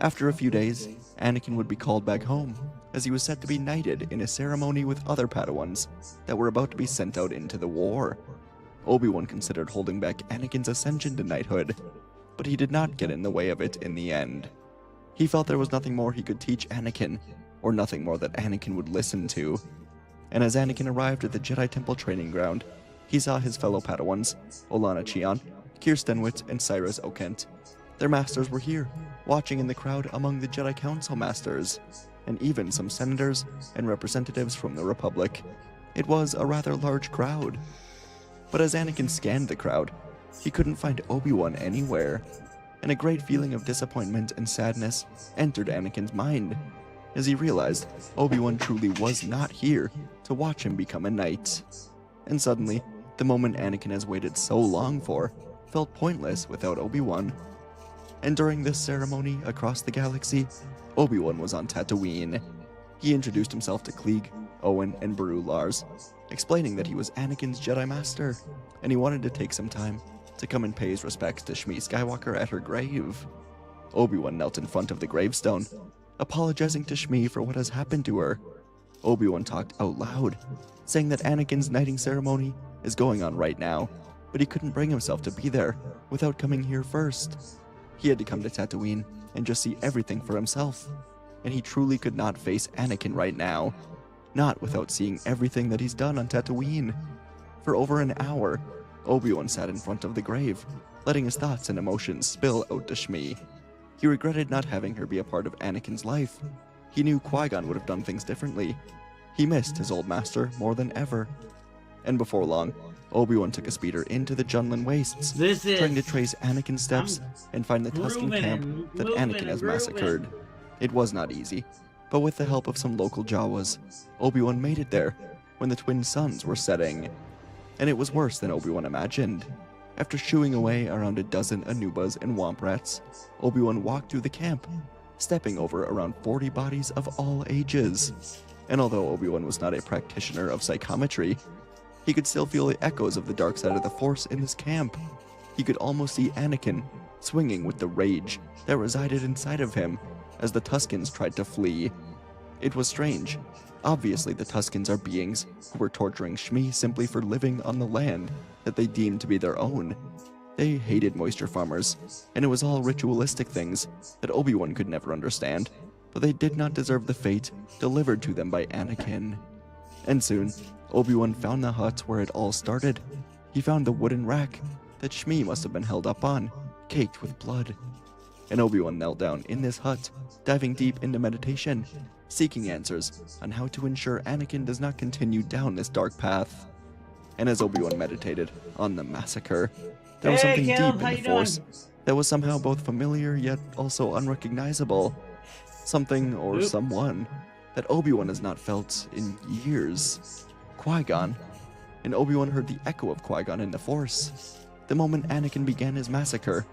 After a few days, Anakin would be called back home, as he was set to be knighted in a ceremony with other Padawans that were about to be sent out into the war. Obi-Wan considered holding back Anakin's ascension to knighthood, but he did not get in the way of it in the end. He felt there was nothing more he could teach Anakin, or nothing more that Anakin would listen to. And as Anakin arrived at the Jedi Temple training ground, he saw his fellow Padawans, Olana Chion, Kirsten Witt, and Cyrus Okent. Their masters were here, watching in the crowd among the Jedi Council masters, and even some senators and representatives from the Republic. It was a rather large crowd. But as Anakin scanned the crowd, he couldn't find Obi-Wan anywhere, and a great feeling of disappointment and sadness entered Anakin's mind as he realized Obi-Wan truly was not here to watch him become a knight. And suddenly, the moment Anakin has waited so long for felt pointless without Obi-Wan. And during this ceremony across the galaxy, Obi-Wan was on Tatooine. He introduced himself to Klieg, Owen, and Beru Lars, explaining that he was Anakin's Jedi Master, and he wanted to take some time to come and pay his respects to Shmi Skywalker at her grave. Obi-Wan knelt in front of the gravestone, apologizing to Shmi for what has happened to her. Obi-Wan talked out loud, saying that Anakin's knighting ceremony is going on right now, but he couldn't bring himself to be there without coming here first. He had to come to Tatooine and just see everything for himself, and he truly could not face Anakin right now, not without seeing everything that he's done on Tatooine. For over an hour, Obi-Wan sat in front of the grave, letting his thoughts and emotions spill out to Shmi. He regretted not having her be a part of Anakin's life. He knew Qui-Gon would have done things differently. He missed his old master more than ever. And before long, Obi-Wan took a speeder into the Junlin Wastes, trying to trace Anakin's steps and find the Tusken camp that Anakin has massacred. It was not easy, but with the help of some local Jawas, Obi-Wan made it there when the twin suns were setting. And it was worse than Obi-Wan imagined. After shooing away around a dozen Anubas and Womp Rats, Obi-Wan walked through the camp, stepping over around 40 bodies of all ages. And although Obi-Wan was not a practitioner of psychometry, he could still feel the echoes of the dark side of the Force in this camp. He could almost see Anakin swinging with the rage that resided inside of him as the Tuskens tried to flee. It was strange. Obviously, the Tuskens are beings who were torturing Shmi simply for living on the land that they deemed to be their own. They hated moisture farmers, and it was all ritualistic things that Obi-Wan could never understand, but they did not deserve the fate delivered to them by Anakin. And soon, Obi-Wan found the hut where it all started. He found the wooden rack that Shmi must have been held up on, caked with blood. And Obi-Wan knelt down in this hut, diving deep into meditation, seeking answers on how to ensure Anakin does not continue down this dark path. And as Obi-Wan meditated on the massacre, there was something deep in the Force that was somehow both familiar yet also unrecognizable. Something or someone that Obi-Wan has not felt in years. Qui-Gon. And Obi-Wan heard the echo of Qui-Gon in the Force. The moment Anakin began his massacre,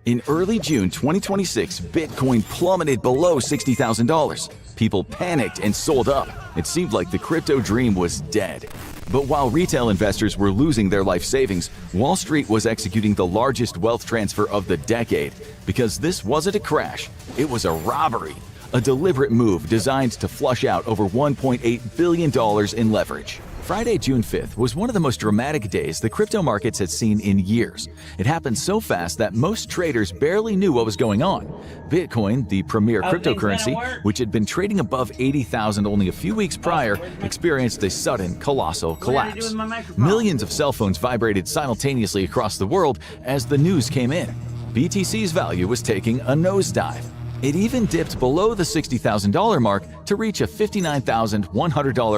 In early June 2026, Bitcoin plummeted below $60,000. People panicked and sold up. It seemed like the crypto dream was dead. But while retail investors were losing their life savings, Wall Street was executing the largest wealth transfer of the decade. Because this wasn't a crash, it was a robbery. A deliberate move designed to flush out over $1.8 billion in leverage. Friday, June 5th was one of the most dramatic days the crypto markets had seen in years. It happened so fast that most traders barely knew what was going on. Bitcoin, the premier cryptocurrency, which had been trading above 80,000 only a few weeks prior, experienced a sudden, colossal collapse. Millions of cell phones vibrated simultaneously across the world as the news came in. BTC's value was taking a nosedive. It even dipped below the $60,000 mark to reach a $59,100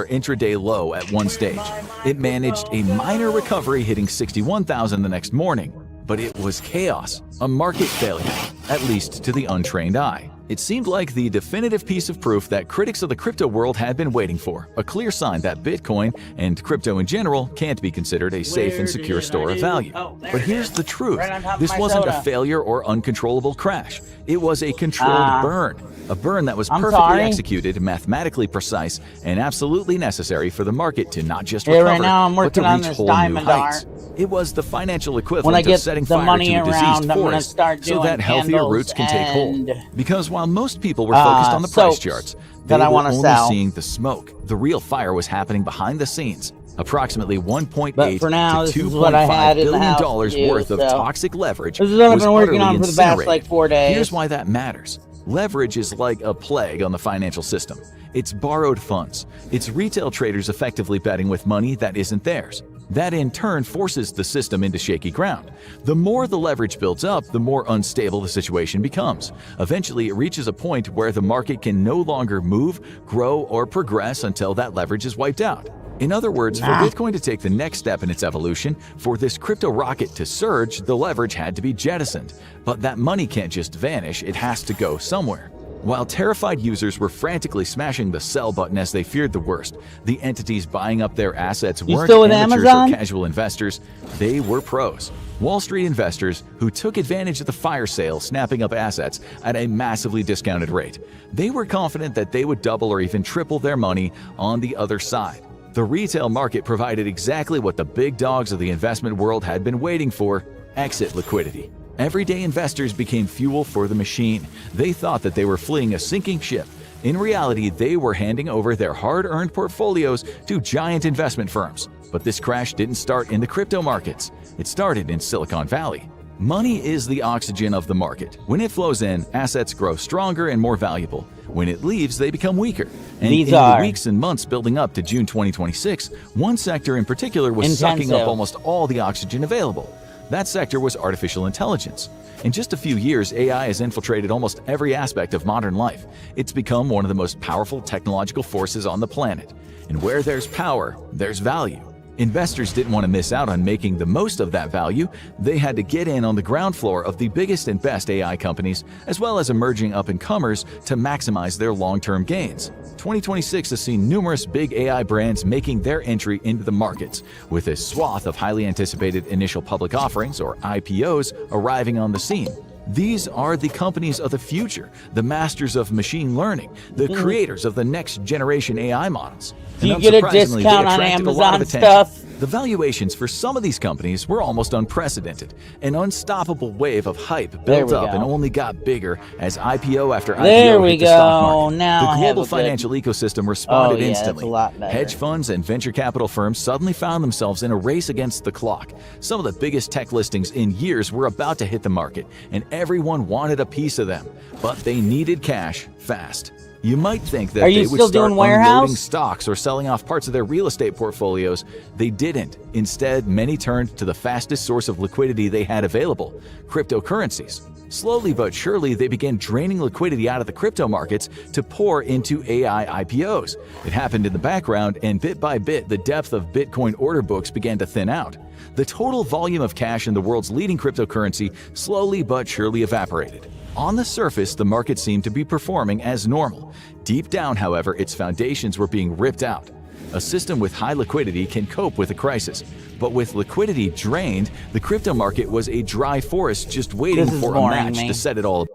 intraday low at one stage. It managed a minor recovery, hitting $61,000 the next morning. But it was chaos, a market failure, at least to the untrained eye. It seemed like the definitive piece of proof that critics of the crypto world had been waiting for, a clear sign that Bitcoin and crypto in general can't be considered a safe and secure store of value. But here's the truth. This wasn't a failure or uncontrollable crash. It was a controlled burn. A burn that was perfectly executed, mathematically precise, and absolutely necessary for the market to not just recover, right now I'm but to working on reach this whole new diamond heights. art. It was the financial When I equivalent get of setting the fire money to a diseased around, I'm gonna forest start so doing that healthier candles roots can take hold. and, Because while most people were focused on the price soaps charts, they that I were wanna only sell. seeing the smoke. The real fire was happening behind the scenes. Approximately $1.8 But for now, to this is what I had $2.5 in the billion house to worth use, of so toxic leverage this is what I've was been working utterly on for the past, like, incinerated. 4 days. Here's why that matters. Leverage is like a plague on the financial system. It's borrowed funds. It's retail traders effectively betting with money that isn't theirs. That in turn forces the system into shaky ground. The more the leverage builds up, the more unstable the situation becomes. Eventually, it reaches a point where the market can no longer move, grow, or progress until that leverage is wiped out. In other words, for Bitcoin to take the next step in its evolution, for this crypto rocket to surge, the leverage had to be jettisoned. But that money can't just vanish, it has to go somewhere. While terrified users were frantically smashing the sell button as they feared the worst, the entities buying up their assets weren't amateurs or casual investors, they were pros. Wall Street investors who took advantage of the fire sale, snapping up assets at a massively discounted rate. They were confident that they would double or even triple their money on the other side. The retail market provided exactly what the big dogs of the investment world had been waiting for: exit liquidity. Everyday investors became fuel for the machine. They thought that they were fleeing a sinking ship. In reality, they were handing over their hard-earned portfolios to giant investment firms. But this crash didn't start in the crypto markets. It started in Silicon Valley. Money is the oxygen of the market. When it flows in, assets grow stronger and more valuable. When it leaves, they become weaker. And in the weeks and months building up to June 2026, one sector in particular was sucking up almost all the oxygen available. That sector was artificial intelligence. In just a few years, AI has infiltrated almost every aspect of modern life. It's become one of the most powerful technological forces on the planet. And where there's power, there's value. Investors didn't want to miss out on making the most of that value. They had to get in on the ground floor of the biggest and best AI companies, as well as emerging up-and-comers, to maximize their long-term gains. 2026 has seen numerous big AI brands making their entry into the markets, with a swath of highly anticipated initial public offerings, or IPOs, arriving on the scene. These are the companies of the future, the masters of machine learning, the creators of the next generation AI models. Do you get a discount on Amazon stuff? The valuations for some of these companies were almost unprecedented. An unstoppable wave of hype built up and only got bigger as IPO after IPO hit the stock market. Now the global financial ecosystem responded instantly. That's a lot better. Hedge funds and venture capital firms suddenly found themselves in a race against the clock. Some of the biggest tech listings in years were about to hit the market, and everyone wanted a piece of them. But they needed cash fast. You might think that they would start unloading stocks or selling off parts of their real estate portfolios. They didn't. Instead, many turned to the fastest source of liquidity they had available: cryptocurrencies. Slowly but surely, they began draining liquidity out of the crypto markets to pour into AI IPOs. It happened in the background, and bit by bit, the depth of Bitcoin order books began to thin out. The total volume of cash in the world's leading cryptocurrency slowly but surely evaporated. On the surface, the market seemed to be performing as normal. Deep down, however, its foundations were being ripped out. A system with high liquidity can cope with a crisis, but with liquidity drained, the crypto market was a dry forest just waiting for a match to set it all.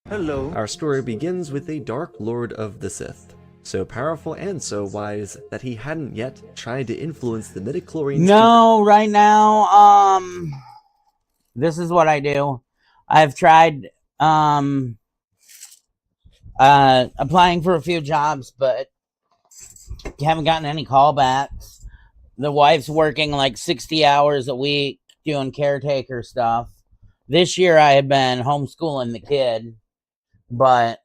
Hello. Our story begins with a Dark Lord of the Sith, so powerful and so wise that he hadn't yet tried to influence the midichlorians. No, right now, this is what I do. I've tried applying for a few jobs, but haven't gotten any callbacks. The wife's working like 60 hours a week doing caretaker stuff. This year I had been homeschooling the kid, but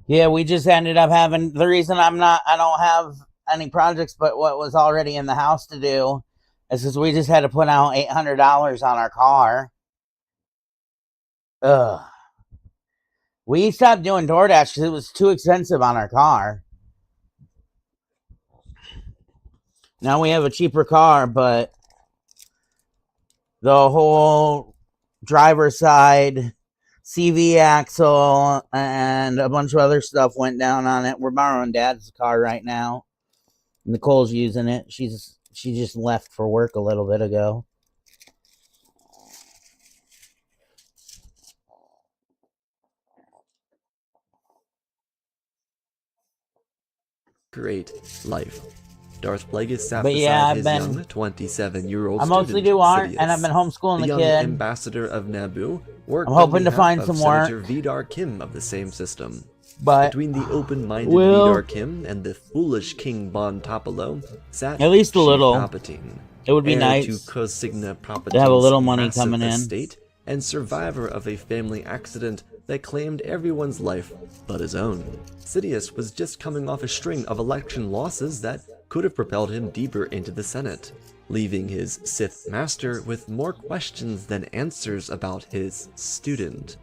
yeah, we just ended up having, the reason I don't have any projects but what was already in the house to do is because we just had to put out $800 on our car. Ugh. We stopped doing DoorDash because it was too expensive on our car. Now we have a cheaper car, but the whole driver's side, CV axle, and a bunch of other stuff went down on it. We're borrowing Dad's car right now. Nicole's using it. She just left for work a little bit ago. Great life. Darth Plagueis sat But beside yeah, his young 27-year-old I mostly do art, and I've been homeschooling the young kid. ambassador of Naboo, worked I'm hoping on to behalf find of some work. Senator Vidar Kim of the same system. But between the open-minded Vidar Kim and the foolish King Bon Topolo sat at least a Chief little. Palpatine, It would be heir nice to Cossigna Palpatine's to have a little money massive coming in. estate, and survivor of a family accident that claimed everyone's life but his own. Sidious was just coming off a string of election losses that could have propelled him deeper into the Senate, leaving his Sith master with more questions than answers about his student.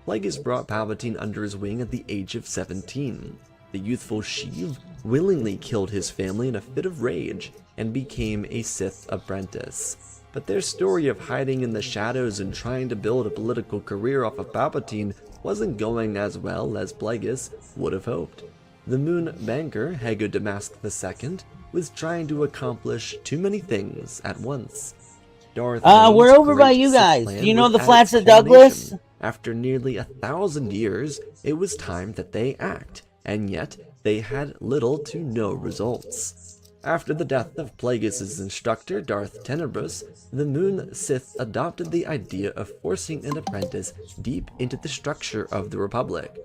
Plagueis brought Palpatine under his wing at the age of 17. The youthful Sheev willingly killed his family in a fit of rage and became a Sith apprentice. But their story of hiding in the shadows and trying to build a political career off of Palpatine wasn't going as well as Plagueis would have hoped. The Moon banker, Hago Damask II, was trying to accomplish too many things at once. Darth we're Vader's over by great you Sith guys. plan Do you know was the at Flats its of Douglas? culmination. After nearly 1,000 years, it was time that they act, and yet they had little to no results. After the death of Plagueis' instructor, Darth Tenebrous, the Moon Sith adopted the idea of forcing an apprentice deep into the structure of the Republic.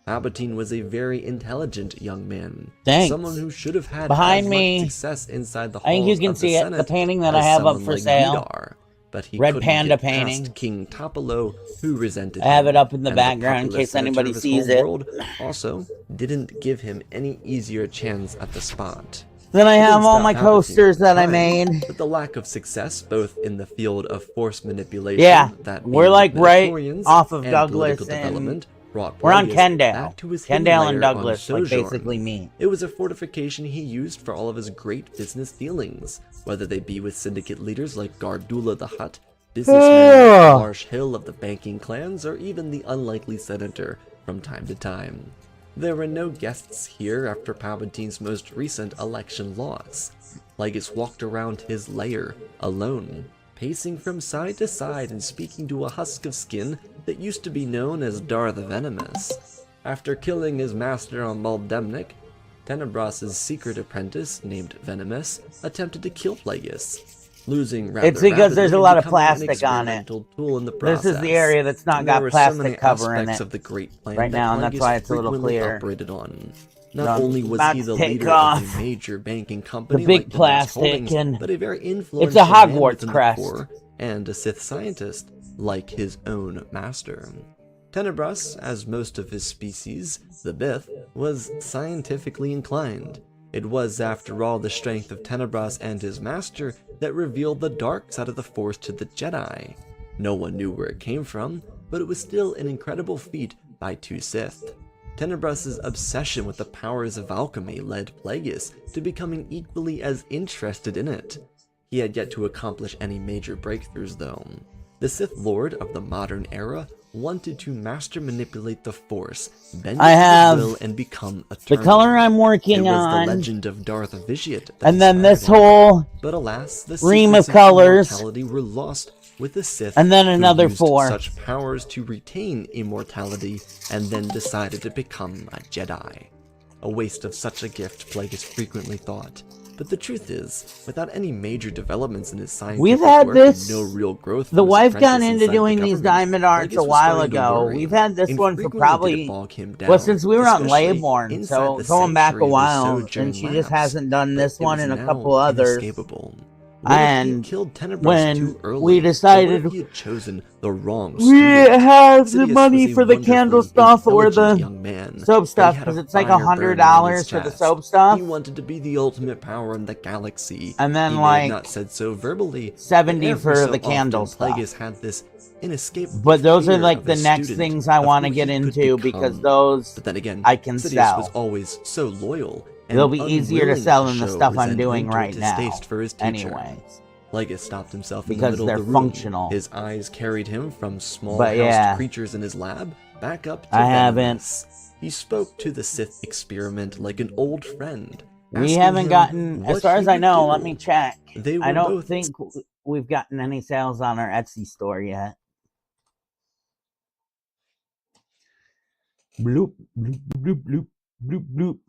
Palpatine was a very intelligent young man, Thanks. someone who should have had Behind as me, much success inside the halls I think you can of the see it, Senate the painting that I as have up someone for like sale. Vidar, but he Red couldn't Panda get painting. past King Topolo, who resented I have him, it up in the and background in popular case senator anybody of his sees home it. world also didn't give him any easier chance at the spot. Then I He didn't have all stop my Palpatine coasters that I trying, made. but the lack of success, both in the field of force manipulation, Yeah, that we're being like right midichlorians, off of and Douglas political and development, brought we're on Plagueis Kendall. back to his hidden Kendall and lair on Douglas, like Sojourn. basically me. It was a fortification he used for all of his great business dealings, whether they be with syndicate leaders like Gardula the Hutt, businessmen like Marsh Hill of the banking clans, or even the unlikely senator from time to time. There were no guests here after Palpatine's most recent election loss. Plagueis walked around his lair, alone, pacing from side to side and speaking to a husk of skin that used to be known as Darth Venomous. After killing his master on Muldemnik, Tenebrous' secret apprentice, named Venomous, attempted to kill Plagueis, losing rather It's because rapidly there's a and lot of becoming an plastic on it. experimental tool in the This is the process. area that's not There got were so plastic many cover in aspects it of the great plan right that now, and that's Plagueis why it's a little frequently clear. operated on. No, Not only was about he to the take leader off of a major banking company the big like Damask plastic Holdings, and but a very it's a influential man Hogwarts within Crest. the core, and a Sith scientist like his own master. Tenebrous, as most of his species, the Bith, was scientifically inclined. It was, after all, the strength of Tenebrous and his master that revealed the dark side of the Force to the Jedi. No one knew where it came from, but it was still an incredible feat by two Sith. Tenebrous' obsession with the powers of alchemy led Plagueis to becoming equally as interested in it. He had yet to accomplish any major breakthroughs, though. The Sith Lord of the modern era wanted to master manipulate the Force, bend I it to have his will, and become the eternal. color I'm working It was on, the legend of Darth Vitiate that and then this inspired him. whole But alas, the ream of secrets colors, immortality were lost with the Sith, and then who another used 4. such powers to retain immortality, and then decided to become a Jedi. A waste of such a gift, Plagueis frequently thought. But the truth is, without any major developments in his scientific We've had work this. and no real growth The from his wife got apprentice into inside doing the these government, diamond arts Plagueis a was while starting to ago. worry. We've had this And one for frequently did it probably bog him well down, since we were on especially Laybourne, inside so the going back a sanctuary of his while, Sojourn and she just labs. hasn't done But this it one was and a now couple others. inescapable. What if he had And killed Tenebrous when too early? we Or decided what if he had chosen the wrong we student? have the Sidious money was a for the wonderfully candle stuff or intelligent the young man, soap but stuff he had because a it's like fire burning in $100 his for the chest. soap stuff, He wanted to be the ultimate power in the galaxy. and then He may like have not said so verbally, 70 but every for so the candle often, stuff. Plagueis had this inescapable But those are fear like of the his next student, things I of want to who get he could into because become. those But then again, I can Sidious was sell. always so loyal, and They'll be easier to unwilling sell than the show stuff I'm resentment doing toward right his now. taste for his teacher. Anyways, Plagueis stopped himself in the because middle they're of the room. functional. His eyes carried him from small But housed yeah. creatures in his lab back up to I haven't. Venomous. He spoke to the Sith experiment like an old friend. We asking haven't him gotten, as what far he as I would know, do. let me check. They I were don't both think we've gotten any sales on our Etsy store yet. Bloop, bloop, bloop, bloop, bloop, bloop.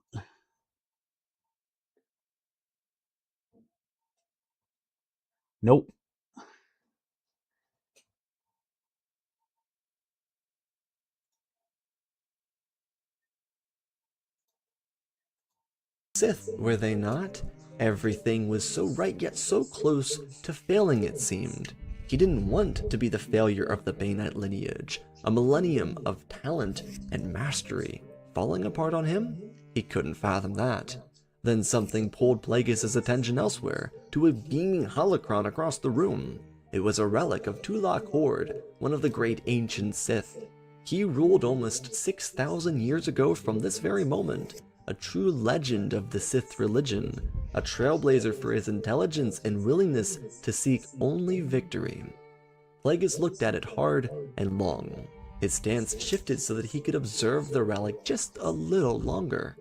Nope. Sith, were they not? Everything was so right yet so close to failing, it seemed. He didn't want to be the failure of the Bainite lineage, a millennium of talent and mastery. Falling apart on him? He couldn't fathom that. Then something pulled Plagueis' attention elsewhere, to a beaming holocron across the room. It was a relic of Tulak Hord, one of the great ancient Sith. He ruled almost 6,000 years ago from this very moment, a true legend of the Sith religion, a trailblazer for his intelligence and willingness to seek only victory. Plagueis looked at it hard and long. His stance shifted so that he could observe the relic just a little longer.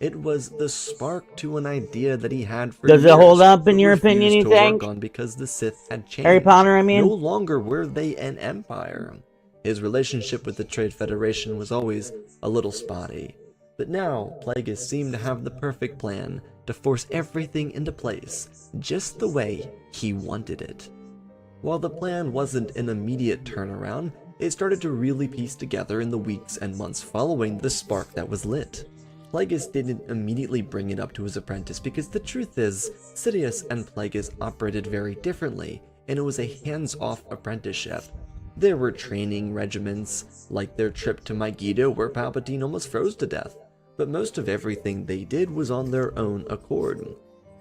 It was the spark to an idea that he had for Does years, it hold up in but your opinion, refused you to think? work on because the Sith had changed. Harry Potter, I mean? No longer were they an empire. His relationship with the Trade Federation was always a little spotty. But now, Plagueis seemed to have the perfect plan to force everything into place, just the way he wanted it. While the plan wasn't an immediate turnaround, it started to really piece together in the weeks and months following the spark that was lit. Plagueis didn't immediately bring it up to his apprentice because the truth is, Sidious and Plagueis operated very differently, and it was a hands-off apprenticeship. There were training regimens, like their trip to Megiddo where Palpatine almost froze to death, but most of everything they did was on their own accord.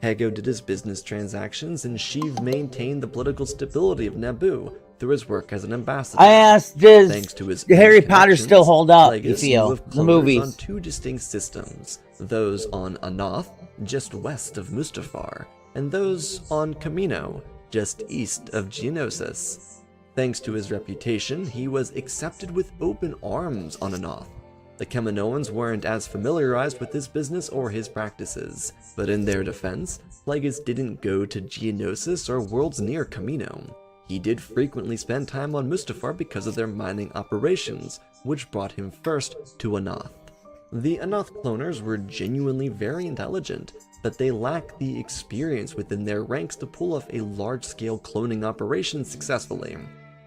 Hego did his business transactions, and Sheev maintained the political stability of Naboo through his work as an ambassador. I asked, does Thanks to his Harry Potter still hold up, you Plagueis feel? knew of The cloners movies. on two distinct systems, those on Anoth, just west of Mustafar, and those on Kamino, just east of Geonosis. Thanks to his reputation, he was accepted with open arms on Anoth. The Kaminoans weren't as familiarized with his business or his practices, but in their defense, Plagueis didn't go to Geonosis or worlds near Kamino. He did frequently spend time on Mustafar because of their mining operations, which brought him first to Anoth. The Anoth cloners were genuinely very intelligent, but they lacked the experience within their ranks to pull off a large-scale cloning operation successfully.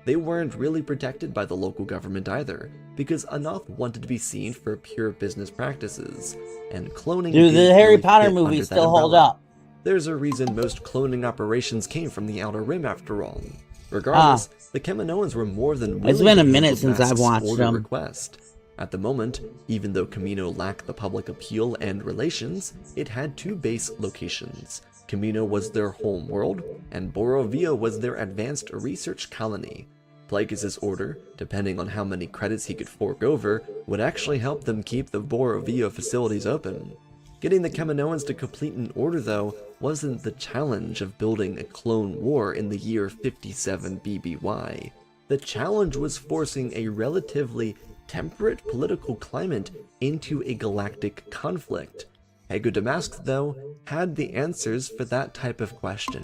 They weren't really protected by the local government either, because Anoth wanted to be seen for pure business practices, and cloning Do the didn't Harry really Potter fit movies under that still hold umbrella. up? There's a reason most cloning operations came from the Outer Rim after all. Regardless, the Kaminoans were more than willing It's been a to minute handle since I've Mask's watched order them. request. At the moment, even though Kamino lacked the public appeal and relations, it had two base locations. Kamino was their home world, and Borovia was their advanced research colony. Plagueis' order, depending on how many credits he could fork over, would actually help them keep the Borovia facilities open. Getting the Kaminoans to complete an order, though, wasn't the challenge of building a clone war in the year 57 BBY. The challenge was forcing a relatively temperate political climate into a galactic conflict. Hego Damask, though, had the answers for that type of question.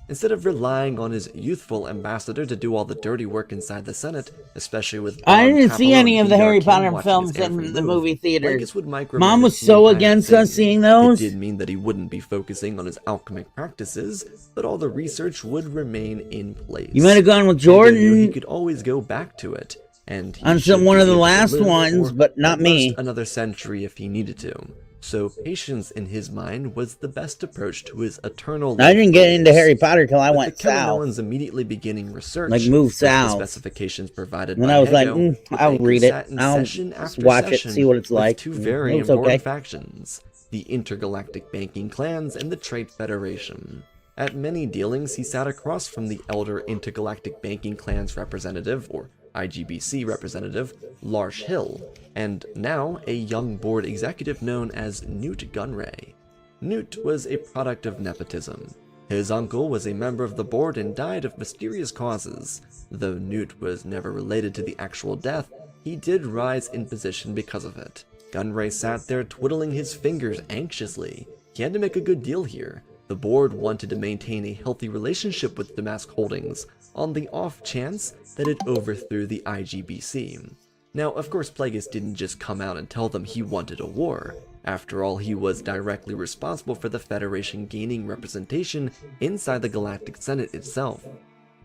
Instead of relying on his youthful ambassador to do all the dirty work inside the Senate, especially with I didn't see any of the Harry Potter watching films his every in the move, movie theater. Plagueis would micromanage Mom was the so entire against thing. us seeing those. It did mean that he wouldn't be focusing on his alchemic practices, but all the research would remain in place. You might have gone with Hego knew Jordan. he could always go back to it, and he On should one be of the able to last live ones, for but not at me. most another century if he needed to. So patience in his mind was the best approach to his eternal I didn't get into goals. Harry Potter till I With went the south. Kaminoans immediately beginning research, Like, move with south. the specifications provided And by I was like, Hego, the I'll read it. sat in I'll session just after watch it, session see what it's with like. two Mm, very it was important okay. factions, the intergalactic banking clans and the Trade Federation. At many dealings, he sat across from the elder intergalactic banking clans representative, or IGBC representative, Larsh Hill, and now a young board executive known as Newt Gunray. Newt was a product of nepotism. His uncle was a member of the board and died of mysterious causes. Though Newt was never related to the actual death, he did rise in position because of it. Gunray sat there twiddling his fingers anxiously. He had to make a good deal here. The board wanted to maintain a healthy relationship with Damask Holdings, on the off chance that it overthrew the IGBC. Now, of course, Plagueis didn't just come out and tell them he wanted a war. After all, he was directly responsible for the Federation gaining representation inside the Galactic Senate itself.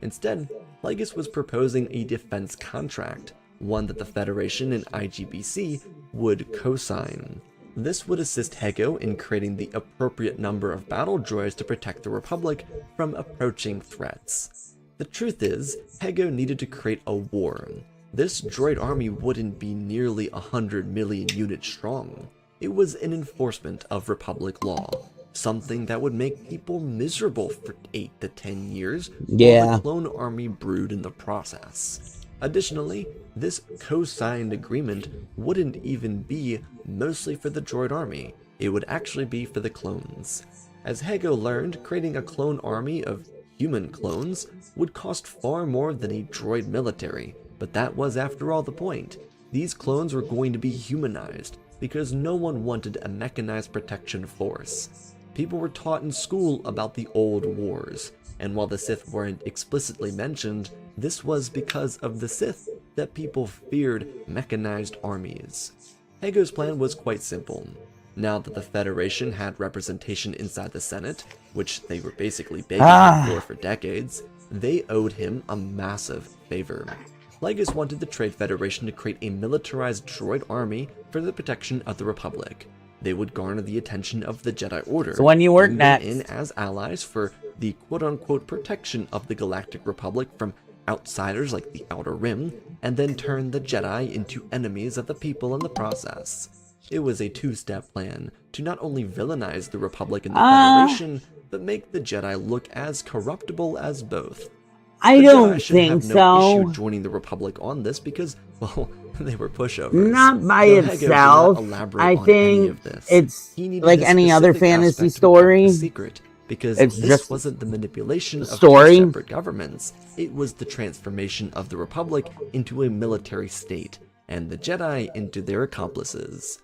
Instead, Plagueis was proposing a defense contract, one that the Federation and IGBC would co-sign. This would assist Hego in creating the appropriate number of battle droids to protect the Republic from approaching threats. The truth is, Hego needed to create a war. This droid army wouldn't be nearly 100 million units strong. It was an enforcement of Republic law, something that would make people miserable for 8 to 10 years while Yeah. the clone army brewed in the process. Additionally, this co-signed agreement wouldn't even be mostly for the droid army, it would actually be for the clones. As Hego learned, creating a clone army of human clones would cost far more than a droid military, but that was after all the point. These clones were going to be humanized, because no one wanted a mechanized protection force. People were taught in school about the old wars, and while the Sith weren't explicitly mentioned, this was because of the Sith that people feared mechanized armies. Hego's plan was quite simple. Now that the Federation had representation inside the Senate, which they were basically begging him for decades, they owed him a massive favor. Plagueis wanted the Trade Federation to create a militarized droid army for the protection of the Republic. They would garner the attention of the Jedi Order, so when you work next, in as allies for the quote-unquote protection of the Galactic Republic from outsiders like the Outer Rim, and then turn the Jedi into enemies of the people in the process. It was a two-step plan to not only villainize the Republic and the Federation, but make the Jedi look as corruptible as both. I The don't Jedi should think have no so. issue joining the Republic on this because, well, they were pushovers. Not by Though Hego did itself. not elaborate I on any think of this. it's He needed like a any other specific fantasy aspect to be kept story. a secret, because It's this just wasn't the manipulation of story. two separate governments. It was the transformation of the Republic into a military state, and the Jedi into their accomplices.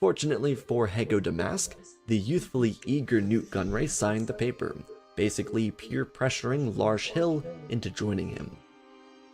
Fortunately for Hego Damask, the youthfully eager Newt Gunray signed the paper, basically peer pressuring Larsh Hill into joining him.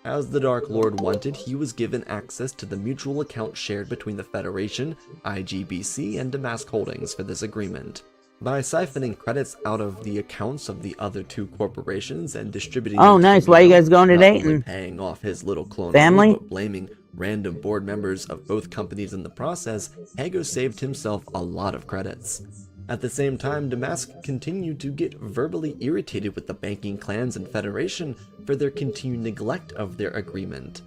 As the Dark Lord wanted, he was given access to the mutual account shared between the Federation, IGBC, and Damask Holdings for this agreement. By siphoning credits out of the accounts of the other two corporations and distributing them to nice. Why you guys going to not only Dayton? paying off his little clone Family? but blaming random board members of both companies in the process, Hego saved himself a lot of credits. At the same time, Damask continued to get verbally irritated with the banking clans and Federation for their continued neglect of their agreement.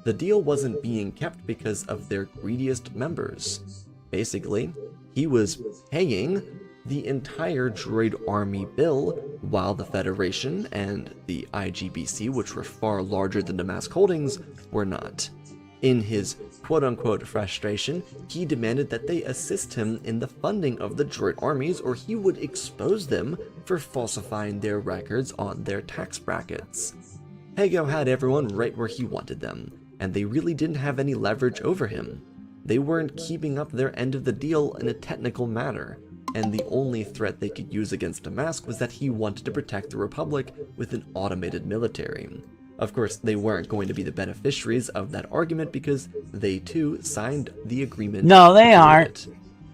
The deal wasn't being kept because of their greediest members. Basically, he was paying the entire droid army bill, while the Federation and the IGBC, which were far larger than Damask Holdings, were not. In his quote-unquote frustration, he demanded that they assist him in the funding of the droid armies or he would expose them for falsifying their records on their tax brackets. Hego had everyone right where he wanted them, and they really didn't have any leverage over him. They weren't keeping up their end of the deal in a technical manner, and the only threat they could use against Damask was that he wanted to protect the Republic with an automated military. Of course, they weren't going to be the beneficiaries of that argument because they too signed the agreement. No, they aren't.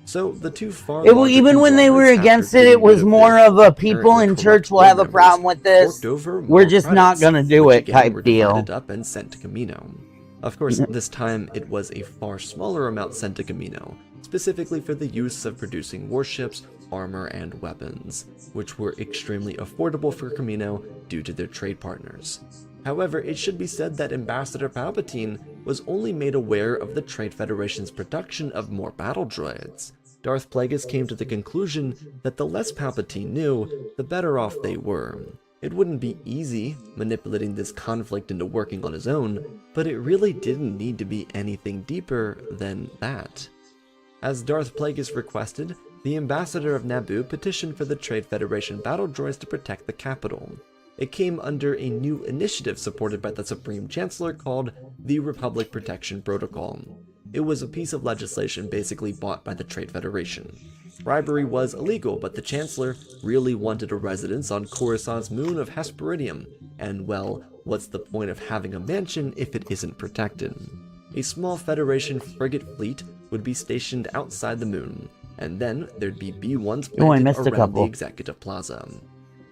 So the two far Even when they were against it, it was more of a people in church will have a problem with this. We're just not going to do it type deal. Up and sent to Camino. Of course, this time it was a far smaller amount sent to Camino, specifically for the use of producing warships, armor, and weapons, which were extremely affordable for Camino due to their trade partners. However, it should be said that Ambassador Palpatine was only made aware of the Trade Federation's production of more battle droids. Darth Plagueis came to the conclusion that the less Palpatine knew, the better off they were. It wouldn't be easy manipulating this conflict into working on his own, but it really didn't need to be anything deeper than that. As Darth Plagueis requested, the Ambassador of Naboo petitioned for the Trade Federation battle droids to protect the capital. It came under a new initiative supported by the Supreme Chancellor called the Republic Protection Protocol. It was a piece of legislation basically bought by the Trade Federation. Bribery was illegal, but the Chancellor really wanted a residence on Coruscant's moon of Hesperidium, and well, what's the point of having a mansion if it isn't protected? A small Federation frigate fleet would be stationed outside the moon, and then there'd be B-1s planted around the Executive Plaza.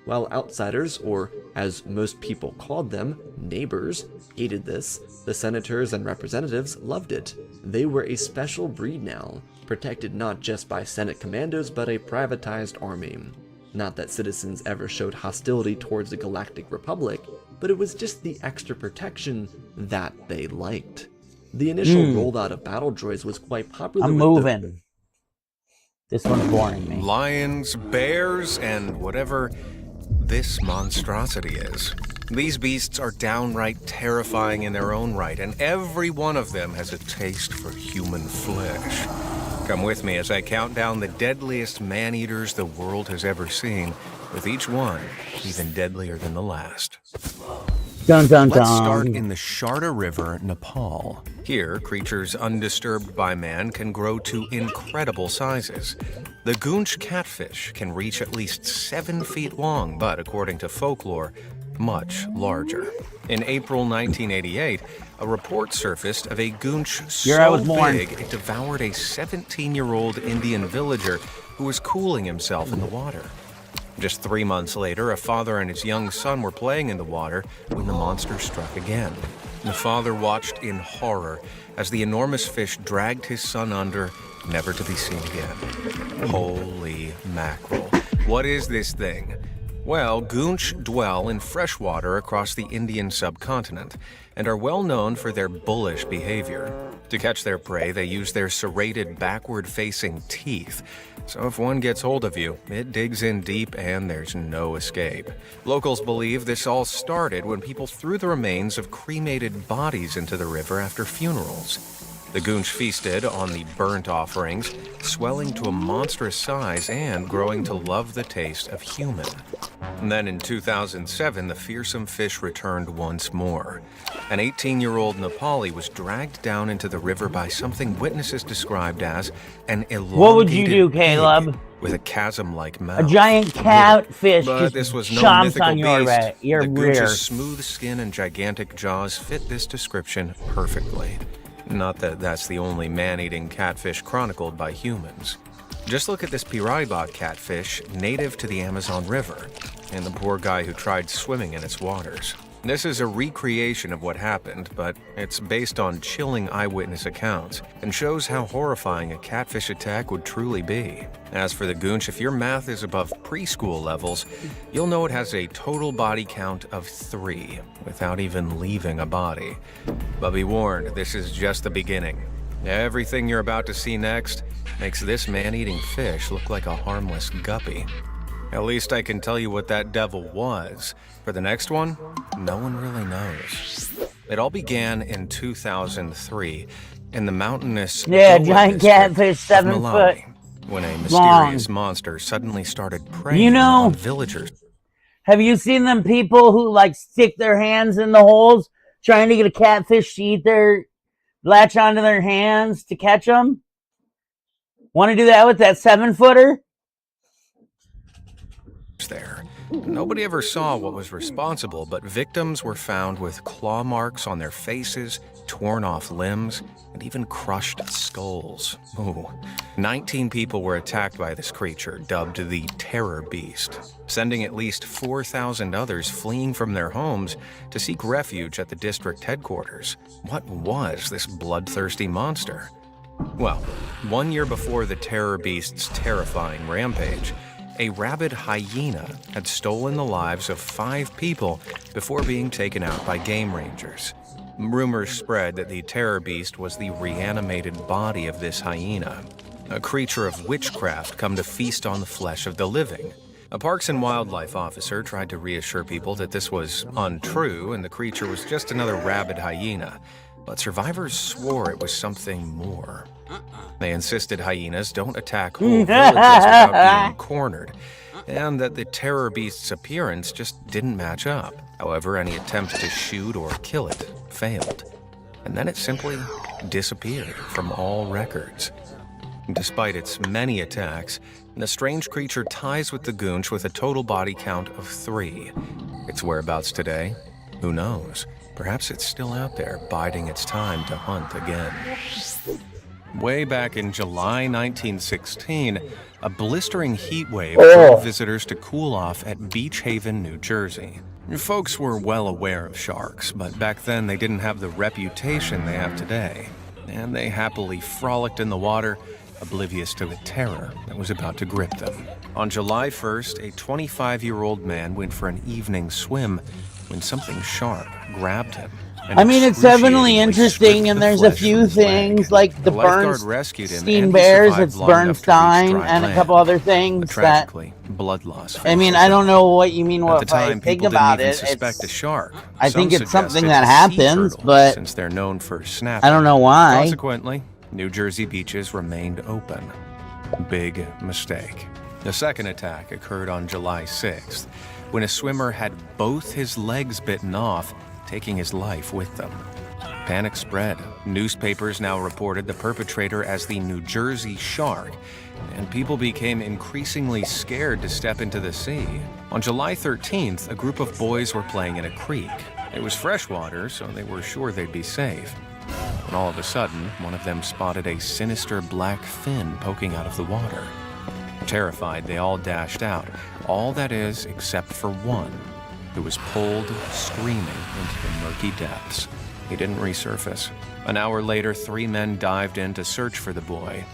While outsiders, or as most people called them, neighbors, hated this, the senators and representatives loved it. They were a special breed now, protected not just by Senate commandos but a privatized army. Not that citizens ever showed hostility towards the Galactic Republic, but it was just the extra protection that they liked. The initial rollout of battle droids was quite popular. I'm moving. This one's boring me. Lions, bears, and whatever this monstrosity is. These beasts are downright terrifying in their own right, and every one of them has a taste for human flesh. Come with me as I count down the deadliest man-eaters the world has ever seen, with each one even deadlier than the last. Dun, dun, Let's dun. start in the Sharda River, Nepal. Here, creatures undisturbed by man can grow to incredible sizes. The Goonch catfish can reach at least 7 feet long, but according to folklore, much larger. In April 1988, a report surfaced of a Goonch so big it devoured a 17-year-old Indian villager who was cooling himself in the water. Just 3 months later, a father and his young son were playing in the water when the monster struck again. The father watched in horror as the enormous fish dragged his son under, never to be seen again. Holy mackerel. What is this thing? Well, Goonch dwell in fresh water across the Indian subcontinent and are well known for their bullish behavior. To catch their prey, they use their serrated backward-facing teeth. So if one gets hold of you, it digs in deep and there's no escape. Locals believe this all started when people threw the remains of cremated bodies into the river after funerals. The Goonch feasted on the burnt offerings, swelling to a monstrous size and growing to love the taste of human. And then in 2007, the fearsome fish returned once more. An 18-year-old Nepali was dragged down into the river by something witnesses described as an elongated What would you do, Caleb? With a chasm-like mouth. A giant catfish But just this was no chomps mythical on your, beast. your The rear. Goonch's smooth skin and gigantic jaws fit this description perfectly. Not that that's the only man-eating catfish chronicled by humans. Just look at this Piraibot catfish, native to the Amazon River, and the poor guy who tried swimming in its waters. This is a recreation of what happened, but it's based on chilling eyewitness accounts and shows how horrifying a catfish attack would truly be. As for the Goonch, if your math is above preschool levels, you'll know it has a total body count of 3, without even leaving a body. But be warned, this is just the beginning. Everything you're about to see next makes this man-eating fish look like a harmless guppy. At least I can tell you what that devil was. For the next one, no one really knows. It all began in 2003 in the mountainous giant catfish, 7 foot Malawi, when a mysterious monster suddenly started preying on villagers. Have you seen them people who like stick their hands in the holes trying to get a catfish to eat latch onto their hands to catch them? Want to do that with that 7-footer? There. Nobody ever saw what was responsible, but victims were found with claw marks on their faces, torn off limbs, and even crushed skulls. Ooh. 19 people were attacked by this creature, dubbed the Terror Beast, sending at least 4,000 others fleeing from their homes to seek refuge at the district headquarters. What was this bloodthirsty monster? Well, 1 year before the Terror Beast's terrifying rampage, a rabid hyena had stolen the lives of 5 people before being taken out by game rangers. Rumors spread that the Terror Beast was the reanimated body of this hyena, a creature of witchcraft come to feast on the flesh of the living. A Parks and Wildlife officer tried to reassure people that this was untrue and the creature was just another rabid hyena, but survivors swore it was something more. They insisted hyenas don't attack whole villages without being cornered, and that the Terror Beast's appearance just didn't match up. However, any attempts to shoot or kill it failed, and then it simply disappeared from all records. Despite its many attacks, the strange creature ties with the Goonch with a total body count of 3. Its whereabouts today? Who knows? Perhaps it's still out there, biding its time to hunt again. Way back in July 1916, a blistering heat wave drove visitors to cool off at Beach Haven, New Jersey. Folks were well aware of sharks, but back then they didn't have the reputation they have today, and they happily frolicked in the water, oblivious to the terror that was about to grip them. On July 1st, a 25-year-old man went for an evening swim when something sharp grabbed him. An I mean, it's definitely excruciatingly interesting, stripped and the there's a flesh few from his leg. things like the The lifeguard rescued him, Bernstein and he Bears. survived It's long enough to reach Bernstein dry and a land. couple other But things that. tragically, blood loss. I mean, finished I him. don't know what you mean. At What the if I time, think people about didn't it? even suspect a It's. shark. I think Some it's something suggested that a sea happens, turtle, but since they're known for snapping. I don't know why. Consequently, New Jersey beaches remained open. Big mistake. The second attack occurred on July 6th, when a swimmer had both his legs bitten off, taking his life with them. Panic spread. Newspapers now reported the perpetrator as the New Jersey Shark, and people became increasingly scared to step into the sea. On July 13th, a group of boys were playing in a creek. It was freshwater, so they were sure they'd be safe. And all of a sudden, one of them spotted a sinister black fin poking out of the water. Terrified, they all dashed out, all that is except for one, who was pulled screaming into the murky depths. He didn't resurface. An hour later, 3 men dived in to search for the boy.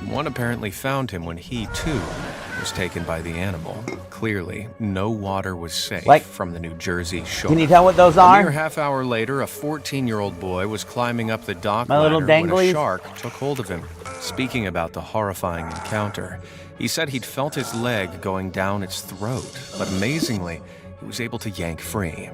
One apparently found him when he, too, was taken by the animal. Clearly, no water was safe from the New Jersey shore. Can you tell what those A are? mere half hour later, a 14-year-old boy was climbing up the dock My little ladder when a danglies? shark took hold of him. Speaking about the horrifying encounter, he said he'd felt his leg going down its throat, but amazingly, he was able to yank free.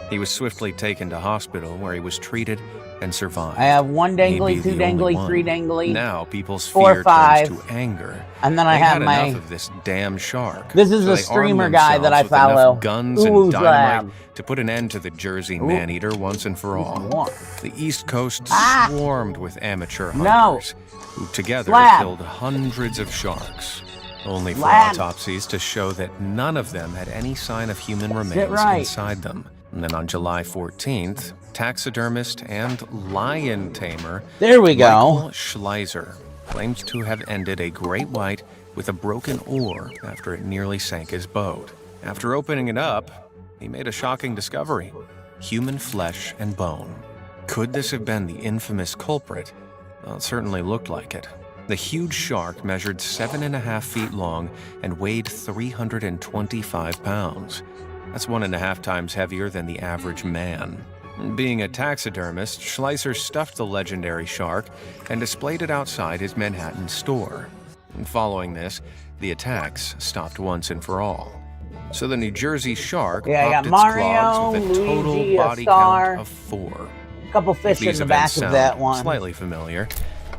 He was swiftly taken to hospital where he was treated and survived. I have 1 Maybe dangly, 2 the only dangly, one. 3 dangly. Now people's 4, fear 5. turns to anger. And then I They have had my. enough of this damn shark. This is so a they streamer armed guy that I themselves with enough follow. guns Ooh, and dynamite slam. to put an end to the Jersey Ooh. man-eater once and for all. More. The East Coast Ah! swarmed with amateur No. hunters who together Slap. killed hundreds of sharks. Only for Slap. autopsies to show that none of them had any sign of human remains right. inside them. And then on July 14th, taxidermist and lion tamer There we go. Michael Schleiser claimed to have ended a great white with a broken oar after it nearly sank his boat. After opening it up, he made a shocking discovery: human flesh and bone. Could this have been the infamous culprit? Well, it certainly looked like it. The huge shark measured 7.5 feet long and weighed 325 pounds. That's 1.5 times heavier than the average man. Being a taxidermist, Schleiser stuffed the legendary shark and displayed it outside his Manhattan store. And following this, the attacks stopped once and for all. So the New Jersey Shark Yeah, I popped got its claws Mario, with a total Luigi, a body star. count of 4. A couple fish in These the events back of sound that one. slightly familiar.